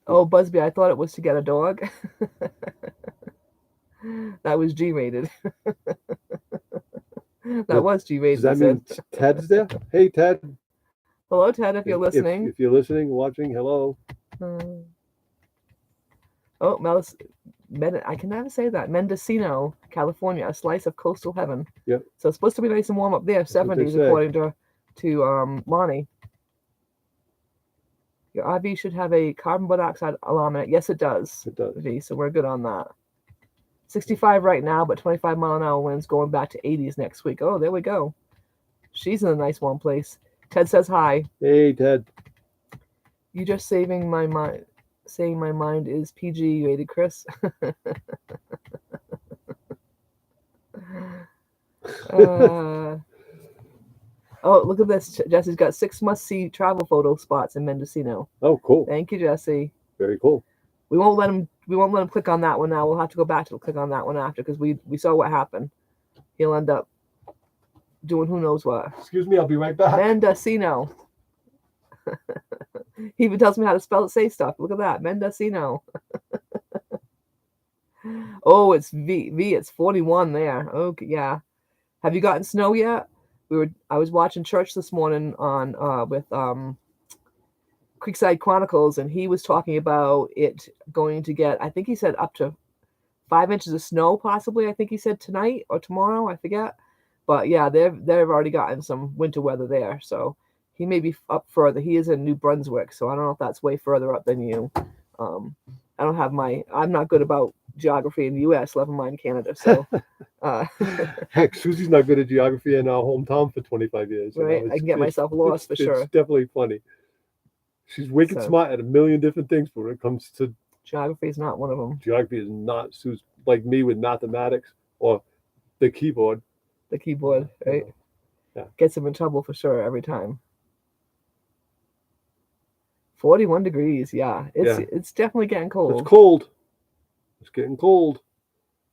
Oh, Busby, I thought it was to get a dog. That was G-rated. That was G-rated. Does that mean Ted's there? Hey, Ted. Hello, Ted, if you're listening. If you're listening, watching, hello. Oh, I can never say that. Mendocino, California, a slice of coastal heaven. Yep. So it's supposed to be nice and warm up there, 70s, according to Lonnie. Your RV should have a carbon monoxide alarm in it. Yes, it does. It does. V, so we're good on that. 65 right now, but 25 mile an hour winds going back to 80s next week. Oh, there we go. She's in a nice warm place. Ted says hi. Hey, Ted. You just saying my mind is PG rated, Chris. Oh, look at this. Jesse's got 6 must-see travel photo spots in Mendocino. Oh, cool. Thank you, Jesse. Very cool. We won't let him. We won't let him click on that one now. We'll have to go back to click on that one after because we saw what happened. He'll end up doing who knows what. Excuse me, I'll be right back. Mendocino. He even tells me how to spell say stuff. Look at that, Mendocino. Oh, it's V. It's 41 there. Okay, yeah. Have you gotten snow yet? I was watching church this morning on with Creekside Chronicles, and he was talking about it going to get, I think he said up to 5 inches of snow, possibly. I think he said tonight or tomorrow, I forget. But yeah, they've already gotten some winter weather there, so he may be up further. He is in New Brunswick, so I don't know if that's way further up than you. I don't have I'm not good about geography in the U.S., never mind Canada. So, heck, Susie's not good at geography in our hometown for 25 years. Right, I can get myself lost for sure. It's definitely funny. She's wicked smart at a million different things, but when it comes to geography, is not one of them. Geography is not Sue's like me with mathematics or the keyboard. The keyboard, right? Yeah. Gets him in trouble for sure every time. 41 degrees, yeah. It's definitely getting cold. It's cold. It's getting cold.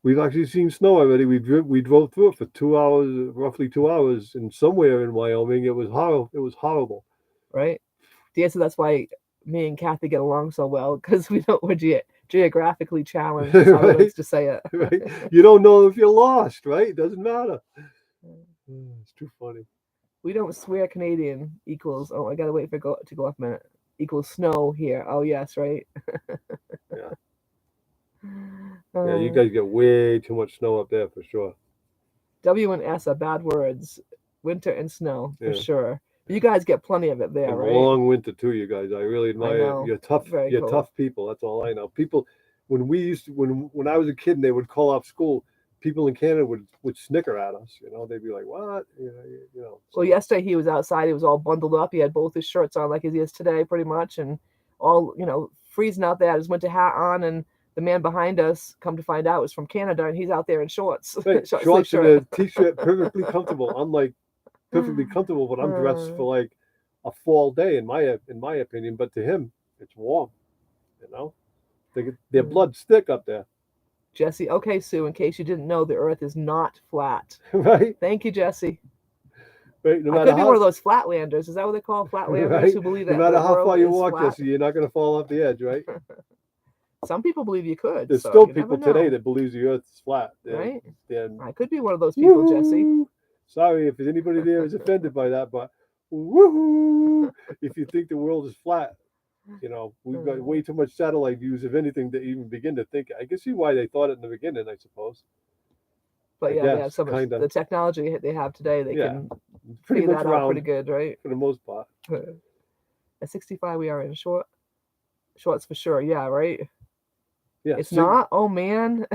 We've actually seen snow already. We drove through it for 2 hours, roughly 2 hours, and somewhere in Wyoming. It was horrible. It was horrible. Right. So that's why me and Kathy get along so well, because we're geographically challenged. That's how Right? I like to say it. Right? You don't know if you're lost, right? It doesn't matter. It's too funny. We don't swear Canadian equals. Oh, I gotta wait for it to go up a minute. Equals snow here. Oh yes, right. Yeah. Yeah, you guys get way too much snow up there for sure. W and S are bad words. Winter and snow for sure. You guys get plenty of it there, and right? Long winter too, you guys. I really admire you're tough. You're tough people. That's all I know. People, when I was a kid and they would call off school, people in Canada would snicker at us. They'd be like, "What?" So. Well, yesterday he was outside. He was all bundled up. He had both his shirts on like he is today, pretty much, and all freezing out there. Had his winter hat on, and the man behind us, come to find out, was from Canada, and he's out there in shorts. Right. Shorts and a t-shirt, perfectly comfortable. I'm like perfectly comfortable, but I'm dressed for like a fall day in my opinion. But to him, it's warm. Their blood's thick up there. Jesse, okay, Sue. In case you didn't know, the Earth is not flat. Right. Thank you, Jesse. Right. I could be one of those flatlanders. Is that what they call flatlanders? Right? Who believe that no matter how far you walk, flat? Jesse, you're not going to fall off the edge, right? Some people believe you could. There's still people today that believes the Earth is flat. Right. I could be one of those people, Jesse. Sorry if anybody there is offended by that, but woohoo! If you think the world is flat, we've got way too much satellite views of anything to even begin to think. I can see why they thought it in the beginning, I suppose. But they have so much. The technology they have today, they can figure that out pretty good, right? For the most part. At 65, we are in shorts for sure. Yeah, right. Yeah, it's not. Oh man,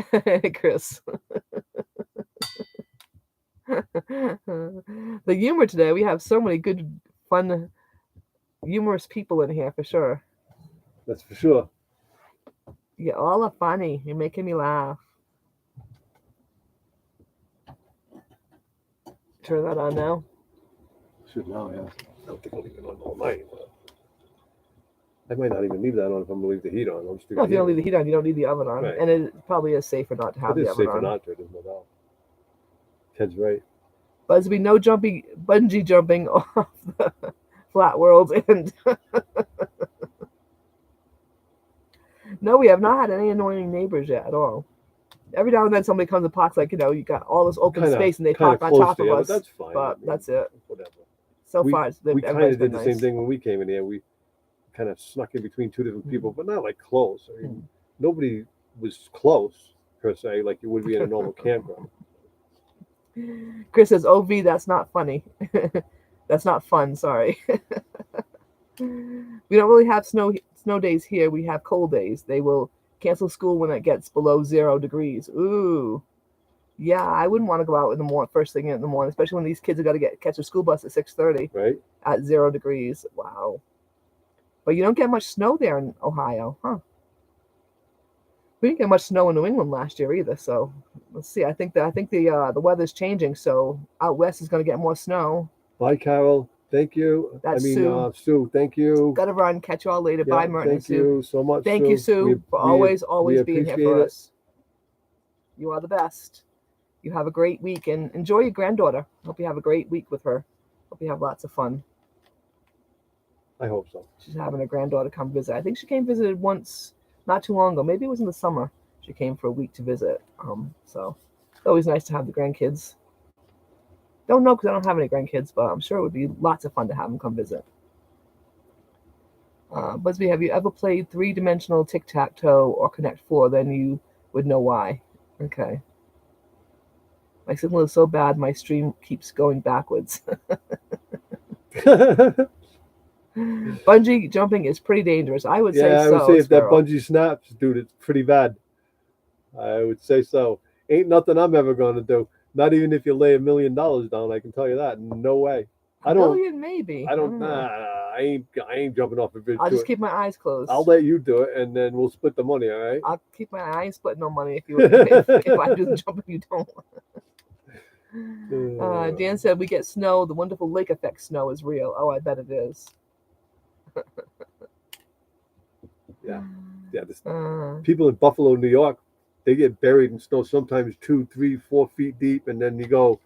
Chris. The humor today. We have so many good, fun, humorous people in here for sure. That's for sure. Yeah, all are funny. You're making me laugh. Turn that on now. Should now, yeah. I don't think I'll leave it on all night. I might not even leave that on if I'm going to leave the heat on. No, if you don't leave the heat on, you don't need the oven on. Right. And it probably is safer not to have the oven on. It is safer not to, there's no doubt. Ted's right. But there's be no bungee jumping off the flat world end. No, we have not had any annoying neighbors yet at all. Every now and then somebody comes and parks, like, you got all this open space and they park on top of us. But that's fine. But that's it. Whatever. So far, we kind of did the same thing when we came in here. We kind of snuck in between two different people, but not like close. I mean, nobody was close per se, like you would be in a normal campground. Chris says, "OV, that's not funny. That's not fun. Sorry." We don't really have snow days here. We have cold days. They will cancel school when it gets below 0 degrees. Ooh, yeah, I wouldn't want to go out in the morning, first thing in the morning, especially when these kids have got to catch a school bus at 6:30. Right. At 0 degrees. Wow. But you don't get much snow there in Ohio, huh? We didn't get much snow in New England last year either. So let's see. I think the weather's changing. So out west is going to get more snow. Bye, Carol. Thank you. That's Sue. Sue, thank you. Gotta run. Catch you all later. Yeah, Bye, Merton and thank Sue. you so much, Thank you, Sue. Sue, for always being here appreciate for it. us. You are the best. You have a great week and enjoy your granddaughter. Hope you have a great week with her. Hope you have lots of fun. I hope so. She's having her granddaughter come visit. I think she came visited once not too long ago. Maybe it was in the summer. She came for a week to visit. So it's always nice to have the grandkids. Don't know because I don't have any grandkids, but I'm sure it would be lots of fun to have them come visit. Busby, have you ever played three-dimensional tic-tac-toe or Connect Four? Then you would know why. Okay. My signal is so bad, my stream keeps going backwards. Bungee jumping is pretty dangerous. I would say so. I would say if that Sparrow. bungee snaps, dude, it's pretty bad. I would say so. Ain't nothing I'm ever going to do. Not even if you lay $1 million down, I can tell you that. No way. A million, maybe. I don't. Nah, I ain't jumping off a bridge. I'll just keep my eyes closed. I'll let you do it, and then we'll split the money. All right. I'll keep my eyes split. No money if I do the jumping. You don't. Dan said we get snow. The wonderful lake effect snow is real. Oh, I bet it is. Yeah. People in Buffalo, New York, they get buried in snow sometimes 2, 3, 4 feet deep, and then you go,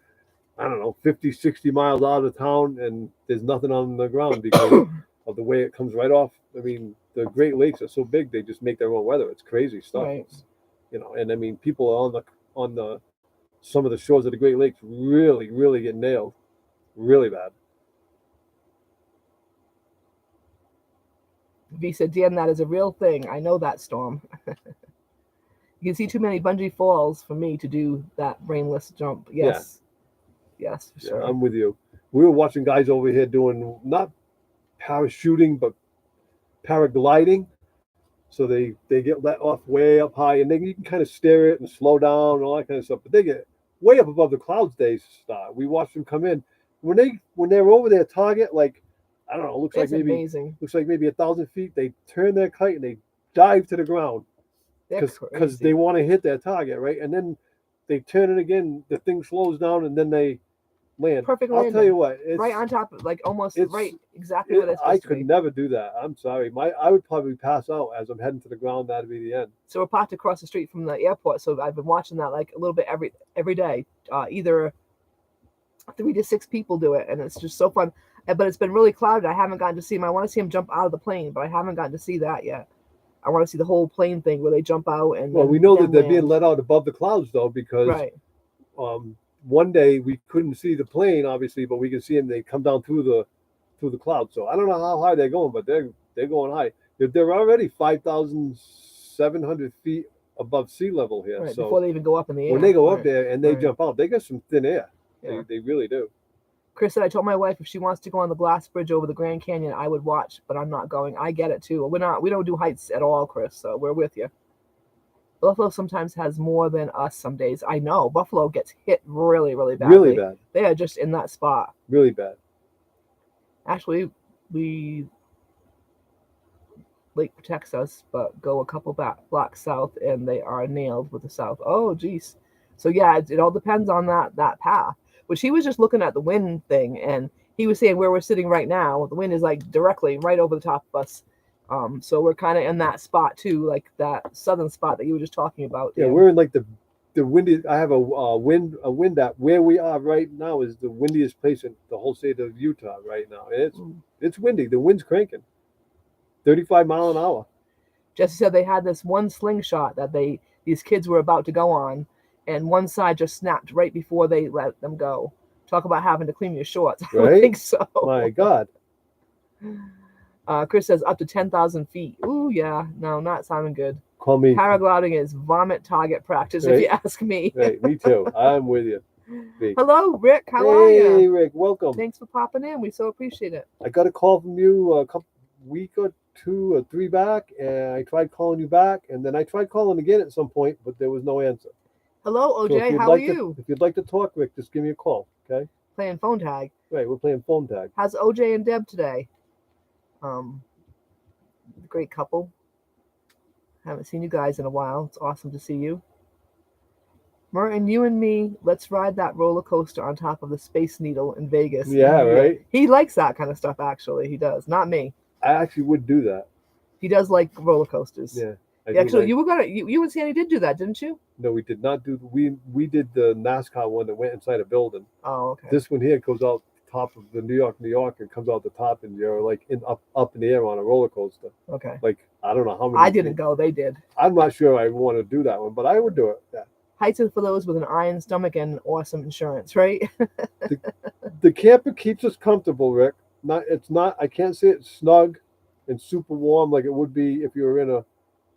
I don't know, 50, 60 miles out of town, and there's nothing on the ground because of the way it comes right off. I mean, the Great Lakes are so big, they just make their own weather. It's crazy stuff. Right. And I mean, people on the some of the shores of the Great Lakes really, really get nailed, really bad. V said, Dan, that is a real thing. I know that, Storm. You can see too many bungee falls for me to do that brainless jump. Yes. Yeah. Yes, for sure. Yeah, I'm with you. We were watching guys over here doing not parachuting, but paragliding. So they get let off way up high, and you can kind of stare it and slow down and all that kind of stuff. But they get way up above the clouds. They start. We watched them come in when they're over their target, like I don't know, looks like maybe 1,000 feet. They turn their kite and they dive to the ground because they want to hit their target, right? And then they turn it again. The thing slows down, and then they land. Perfect landing. I'll tell you what, right on top, like almost right exactly what it's I supposed to be. could never do that. I'm sorry. I would probably pass out as I'm heading to the ground. That'd be the end. So we're parked across the street from the airport, so I've been watching that like a little bit every day. Either 3 to 6 people do it, and it's just so fun. But it's been really clouded. I haven't gotten to see him. I want to see him jump out of the plane, but I haven't gotten to see that yet. I want to see the whole plane thing where they jump out and. Well, we know that they're being let out above the clouds though, because one day we couldn't see the plane, obviously, but we can see them. They come down through the clouds. So I don't know how high they're going, but they're going high. They're already 5,700 feet above sea level here. Right, so before they even go up in the air. When they go up there and they jump out, they got some thin air. Yeah. They really do. Chris said, I told my wife if she wants to go on the glass bridge over the Grand Canyon, I would watch, but I'm not going. I get it too. We don't do heights at all, Chris. So we're with you. Buffalo sometimes has more than us some days. I know. Buffalo gets hit really, really badly. Really bad. They are just in that spot. Really bad. Actually, Lake protects us, but go a couple blocks south and they are nailed with the south. Oh, geez. So yeah, it all depends on that path. Which he was just looking at the wind thing, and he was saying where we're sitting right now, the wind is like directly right over the top of us. So we're kind of in that spot too, like that southern spot that you were just talking about. Yeah, we're in like the windy. I have a wind app. Where we are right now is the windiest place in the whole state of Utah right now. And it's windy. The wind's cranking, 35 mile an hour. Jesse said they had this one slingshot that these kids were about to go on, and one side just snapped right before they let them go. Talk about having to clean your shorts. I don't think so. My God. Chris says up to 10,000 feet. Ooh, yeah. No, not sounding good. Call me. Paragliding is vomit target practice, if you ask me. Right, me too. I'm with you. Hello, Rick. How are you? Hey, Rick. Welcome. Thanks for popping in. We so appreciate it. I got a call from you a week or 2 or 3 back, and I tried calling you back, and then I tried calling again at some point, but there was no answer. Hello, OJ. How are you? If you'd like to talk, Rick, just give me a call, okay? Playing phone tag. Right, we're playing phone tag. How's OJ and Deb today? Great couple. Haven't seen you guys in a while. It's awesome to see you. Merton, you and me, let's ride that roller coaster on top of the Space Needle in Vegas. Yeah, right. He likes that kind of stuff, actually. He does. Not me. I actually would do that. He does like roller coasters. Yeah, I Yeah, do actually, like. you were gonna you and Sandy did do that, didn't you? No, we did not do. We did the NASCAR one that went inside a building. Oh, okay. This one here goes out the top of the New York, and comes out the top, and you're like in up in the air on a roller coaster. Okay. Like I don't know how many. I didn't go. They did. I'm not sure I want to do that one, but I would do it. Yeah. Heights are for those with an iron stomach and awesome insurance, right? The camper keeps us comfortable, Rick. It's not. I can't say it's snug and super warm like it would be if you were in a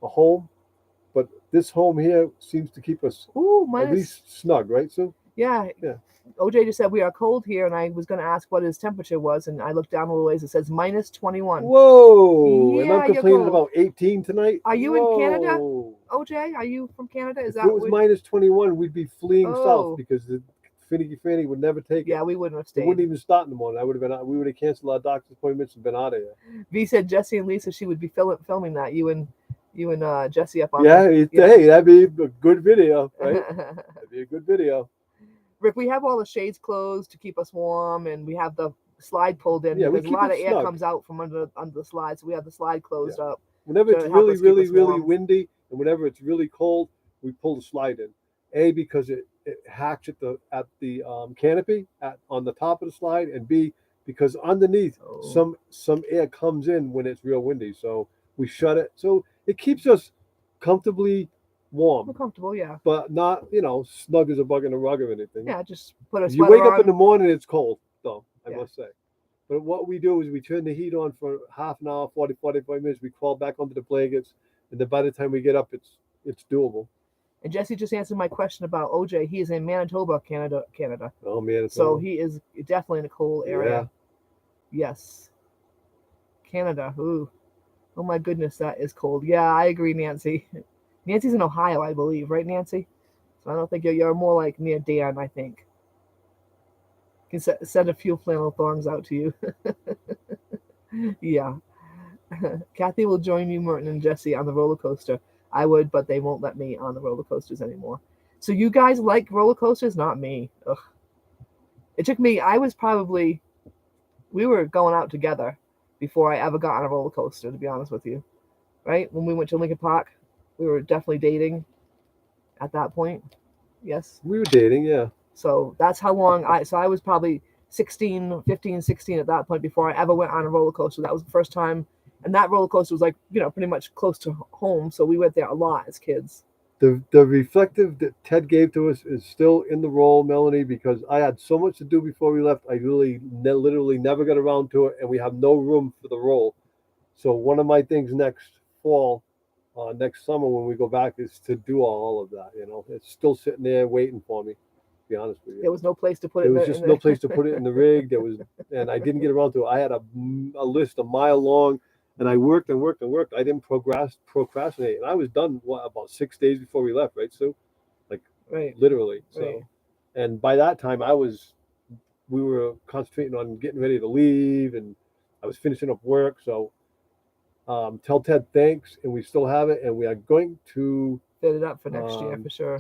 home, but this home here seems to keep us Ooh, at least snug, right, Sue? Yeah. Yeah. OJ just said we are cold here, and I was going to ask what his temperature was, and I looked down a little ways. It says minus 21. Whoa! And Yeah, I'm you're complaining cold. about 18 tonight. Are you in Canada? Whoa. OJ, are you from Canada? Is If that it was minus 21, we'd be fleeing Oh. south because the finicky Fanny would never take it. Yeah, we wouldn't have It stayed. wouldn't even start in the morning. We would have canceled our doctor's appointments and been out of here. V said Jesse and Lisa, she would be filming that. You and Jesse up on Yeah, the, hey, that'd be a good video, right? That'd be a good video. Rick, we have all the shades closed to keep us warm, and we have the slide pulled in Yeah, we because a keep lot it of air snug. comes out from under the slide, so we have the slide closed up. Whenever to it's help really, us keep really, us really warm. windy, and whenever it's really cold, we pull the slide in. A, because it hacks at the canopy on the top of the slide, and B, because underneath Oh. some air comes in when it's real windy, so we shut it. So it keeps us comfortably warm, We're comfortable, yeah. but not snug as a bug in a rug or anything. Yeah, just put a If you sweater wake up in on. the morning, it's cold, though, I Yeah. must say. But what we do is we turn the heat on for half an hour, 40, 45 minutes. We crawl back onto the blankets, and then by the time we get up, it's doable. And Jesse just answered my question about OJ. He is in Manitoba, Canada. Oh man, it's So he is definitely in a cold area. Yeah. Yes. Canada. Ooh. Oh my goodness, that is cold. Yeah, I agree, Nancy. Nancy's in Ohio, I believe, right, Nancy? So I don't think you're more like near Dan, I think. Can send a few flannel thongs out to you. Yeah. Kathy will join you, Merton and Jesse, on the roller coaster. I would, but they won't let me on the roller coasters anymore. So you guys like roller coasters? Not me. Ugh. It took me, we were going out together before I ever got on a roller coaster, to be honest with you. Right? When we went to Lincoln Park, we were definitely dating at that point. Yes. We were dating, yeah. So that's how long I was probably 16 at that point before I ever went on a roller coaster. That was the first time. And that roller coaster was like, pretty much close to home. So we went there a lot as kids. The reflective that Ted gave to us is still in the roll, Melanie, because I had so much to do before we left. I really literally never got around to it, and we have no room for the roll. So one of my things next fall, next summer when we go back, is to do all of that. It's still sitting there waiting for me. To be honest with you, There was no place to put there it. was just no place to put it in the rig. And I didn't get around to it. I had a list a mile long. And I worked and worked and worked. I didn't procrastinate. And I was done, about 6 days before we left, right, Sue? Like, Right. literally. So, Right. and by that time, we were concentrating on getting ready to leave, and I was finishing up work. So, tell Ted thanks, and we still have it, and we are going to Fit it up for next year for sure.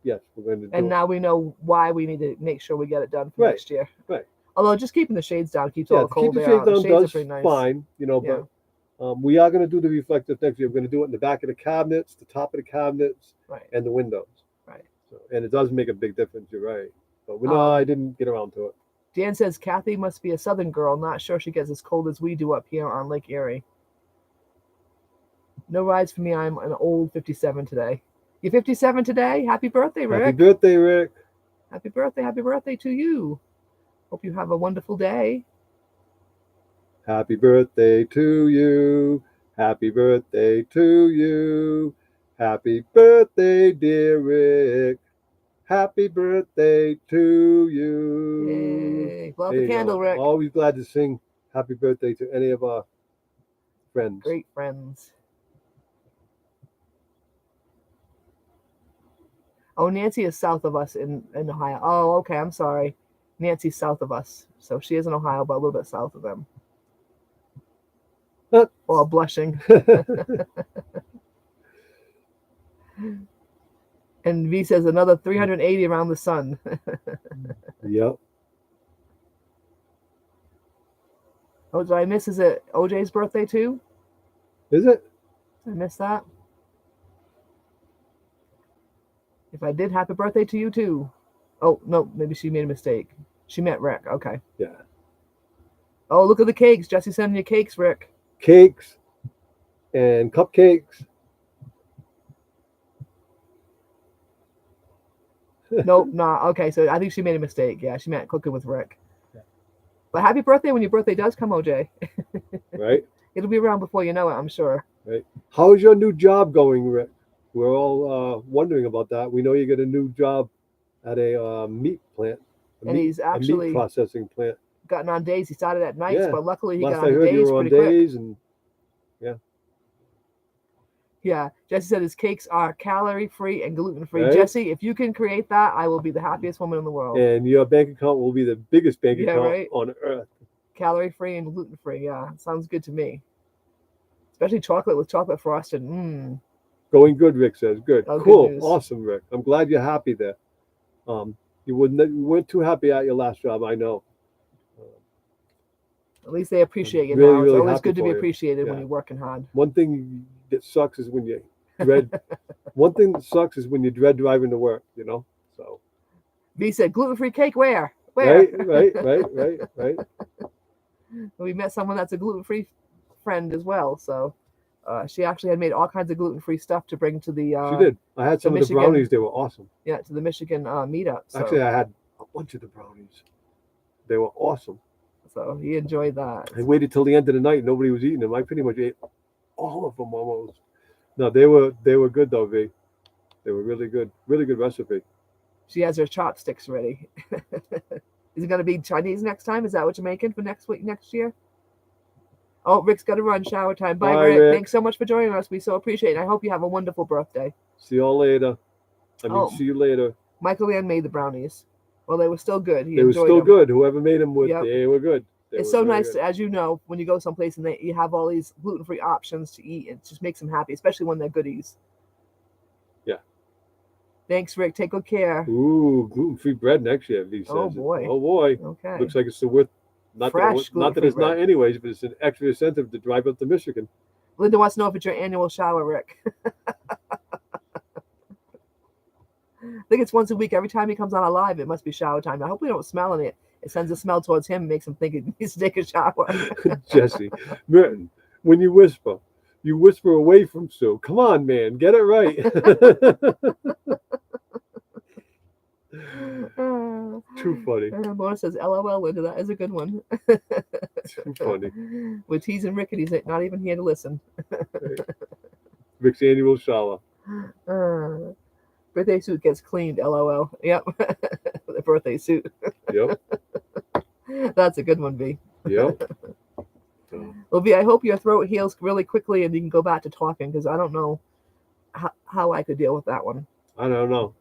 Yes, we're going to do And it. now we know why we need to make sure we get it done for next year. Right. Although just keeping the shades down keeps all the cold keep the air shades out. down The shades does are pretty nice. fine, but we are going to do the reflective next year. We're going to do it in the back of the cabinets, the top of the cabinets, Right. and the windows. Right. So, and it does make a big difference. You're right. But I didn't get around to it. Dan says Kathy must be a Southern girl. Not sure she gets as cold as we do up here on Lake Erie. No rides for me. I'm an old 57 today. You're 57 today? Happy birthday, Rick. Happy birthday, Rick. Happy birthday. Happy birthday to you. Hope you have a wonderful day. Happy birthday to you. Happy birthday to you. Happy birthday, dear Rick. Happy birthday to you. Yay. Blow out the candle, Rick. Always glad to sing happy birthday to any of our friends. Great friends. Oh, Nancy is south of us in Ohio. Oh, okay. I'm sorry. Nancy's south of us. So she is in Ohio, but a little bit south of them. Well, blushing. And V says another 380 around the sun. Yep. Oh, did I miss? Is it OJ's birthday too? Is it? Did I miss that? If I did, happy birthday to you too. Oh, no, maybe she made a mistake. She meant Rick. Okay. Yeah. Oh, look at the cakes. Jesse sending you cakes, Rick. Cakes and cupcakes. Nope, nah. Okay, so I think she made a mistake. Yeah, she meant cooking with Rick. But happy birthday when your birthday does come, OJ. Right? It'll be around before you know it, I'm sure. Right. How is your new job going, Rick? We're all wondering about that. We know you get a new job at a meat plant, And he's a meat actually processing plant. gotten on days. He started at nights, Yeah. but luckily he Last got I on heard, you days were on pretty quick. days, and Yeah, Jesse said his cakes are calorie-free and gluten-free. Right. Jesse, if you can create that, I will be the happiest woman in the world. and your bank account will be the biggest bank Yeah, account right. on earth. Calorie-free and gluten-free. Yeah, sounds good to me. Especially chocolate with chocolate frosted. Going good, Rick says. Good. Oh, good Cool. news. Awesome, Rick. I'm glad you're happy there. You weren't too happy at your last job, I know. At least they appreciate you Really, now. It's really always happy good to be for you. appreciated when Yeah. you're working hard. One thing that sucks is when you dread. One thing that sucks is when you dread driving to work. So. V said, gluten-free cake where? Right. We met someone that's a gluten-free friend as well. So she actually had made all kinds of gluten-free stuff to bring to the She did. I had some of the Michigan- brownies. They were awesome. to the Michigan meetup. So, Actually, I had a bunch of the brownies. They were awesome. so he enjoyed that. I waited till the end of the night. Nobody was eating them. I pretty much ate all of them almost. No, they were good though, V. They were really good recipe. She has her chopsticks ready. Is it going to be Chinese next time? Is that what you're making for next year? Oh, Rick's got to run. Shower time. Bye, Bye, Rick. Rick. Thanks so much for joining us. We so appreciate it. I hope you have a wonderful birthday. See y'all later. Oh. See you later. Michael Ann made the brownies. Well, they were still good. He They were enjoyed still them. good. Whoever made them, Yep. they were good. It's so nice, as you know, when you go someplace and you have all these gluten-free options to eat. It just makes them happy, especially when they're goodies. Yeah. Thanks, Rick. Take good care. Ooh, gluten-free bread next year, V says. Oh, boy. Oh, boy. Okay. Looks like it's worth, not that it's gluten-free not anyways, but it's an extra incentive to drive up to Michigan. Linda wants to know if it's your annual shower, Rick. I think it's once a week. Every time he comes on live, it must be shower time. I hope we don't smell in it. It sends a smell towards him and makes him think he needs to take a shower. Jesse, Merton, when you whisper away from Sue. Come on, man, get it right. Too funny. Mona says, LOL, Linda. That is a good one. Too funny. We're teasing Rick and he's not even here to listen. Rick's annual shower. Birthday suit gets cleaned, LOL. Yep. The birthday suit. Yep. That's a good one, V. Yep. Well, V, I hope your throat heals really quickly and you can go back to talking, because I don't know how I could deal with that one. I don't know.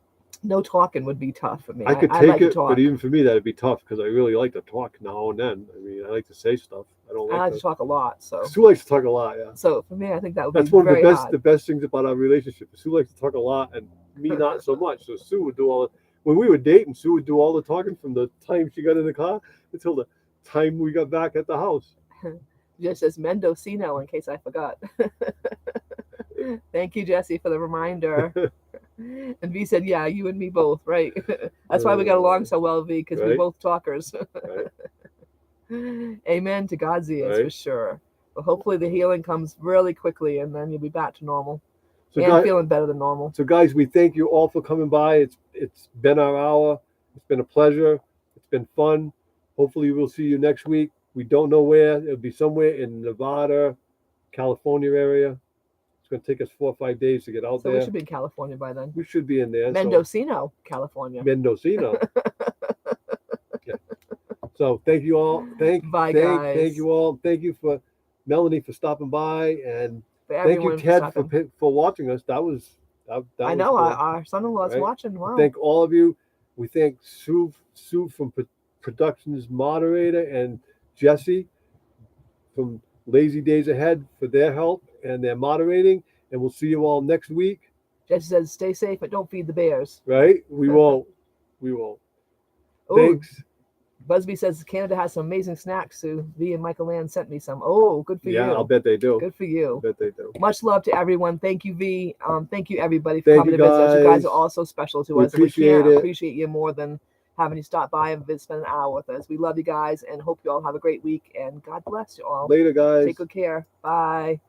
No talking would be tough for me. I could take it, but even for me, that'd be tough because I really like to talk now and then. I mean, I like to say stuff. I like to talk a lot. So Sue likes to talk a lot. Yeah. So for me, I think that would That's be one of very hard. the best things about our relationship. Sue likes to talk a lot, and me not so much. So Sue would do all the, when we were dating, Sue would do all the talking from the time she got in the car until the time we got back at the house. Just as Mendocino, in case I forgot. Thank you, Jesse, for the reminder. And V said, yeah, you and me both, right? That's why we got along so well, V, because we're both talkers. Amen to God's ears, for sure. But hopefully the healing comes really quickly, and then you'll be back to normal. So and feeling better than normal. So, guys, we thank you all for coming by. It's been our hour. It's been a pleasure. It's been fun. Hopefully we'll see you next week. We don't know where. It'll be somewhere in Nevada, California area. It's going to take us 4 or 5 days to get out there. So we should be in California by then. We should be in there. Mendocino, California. Mendocino. Yeah. So thank you all. Guys. Thank you all. Thank you for Melanie for stopping by, and thank you, Ted, for watching us. That was I know our son-in-law's watching. Wow. Thank all of you. We thank Sue from Productions moderator and Jesse from Lazy Days Ahead for their help and their moderating. And we'll see you all next week. Jesse says, stay safe, but don't feed the bears. Right? We won't. We won't. Oh, Thanks. Busby says Canada has some amazing snacks, Sue. V and Michael Land sent me some. Oh, good for you. Yeah, I'll bet they do. Good for I you. bet they do. Much love to everyone. Thank you, V. Thank you, everybody, for Thank coming you, to visit us. You guys guys. are all so special to We us. And we appreciate can't it. appreciate you more than having you stop by and spend an hour with us. We love you guys and hope you all have a great week. And God bless you all. Later, guys. Take good care. Bye.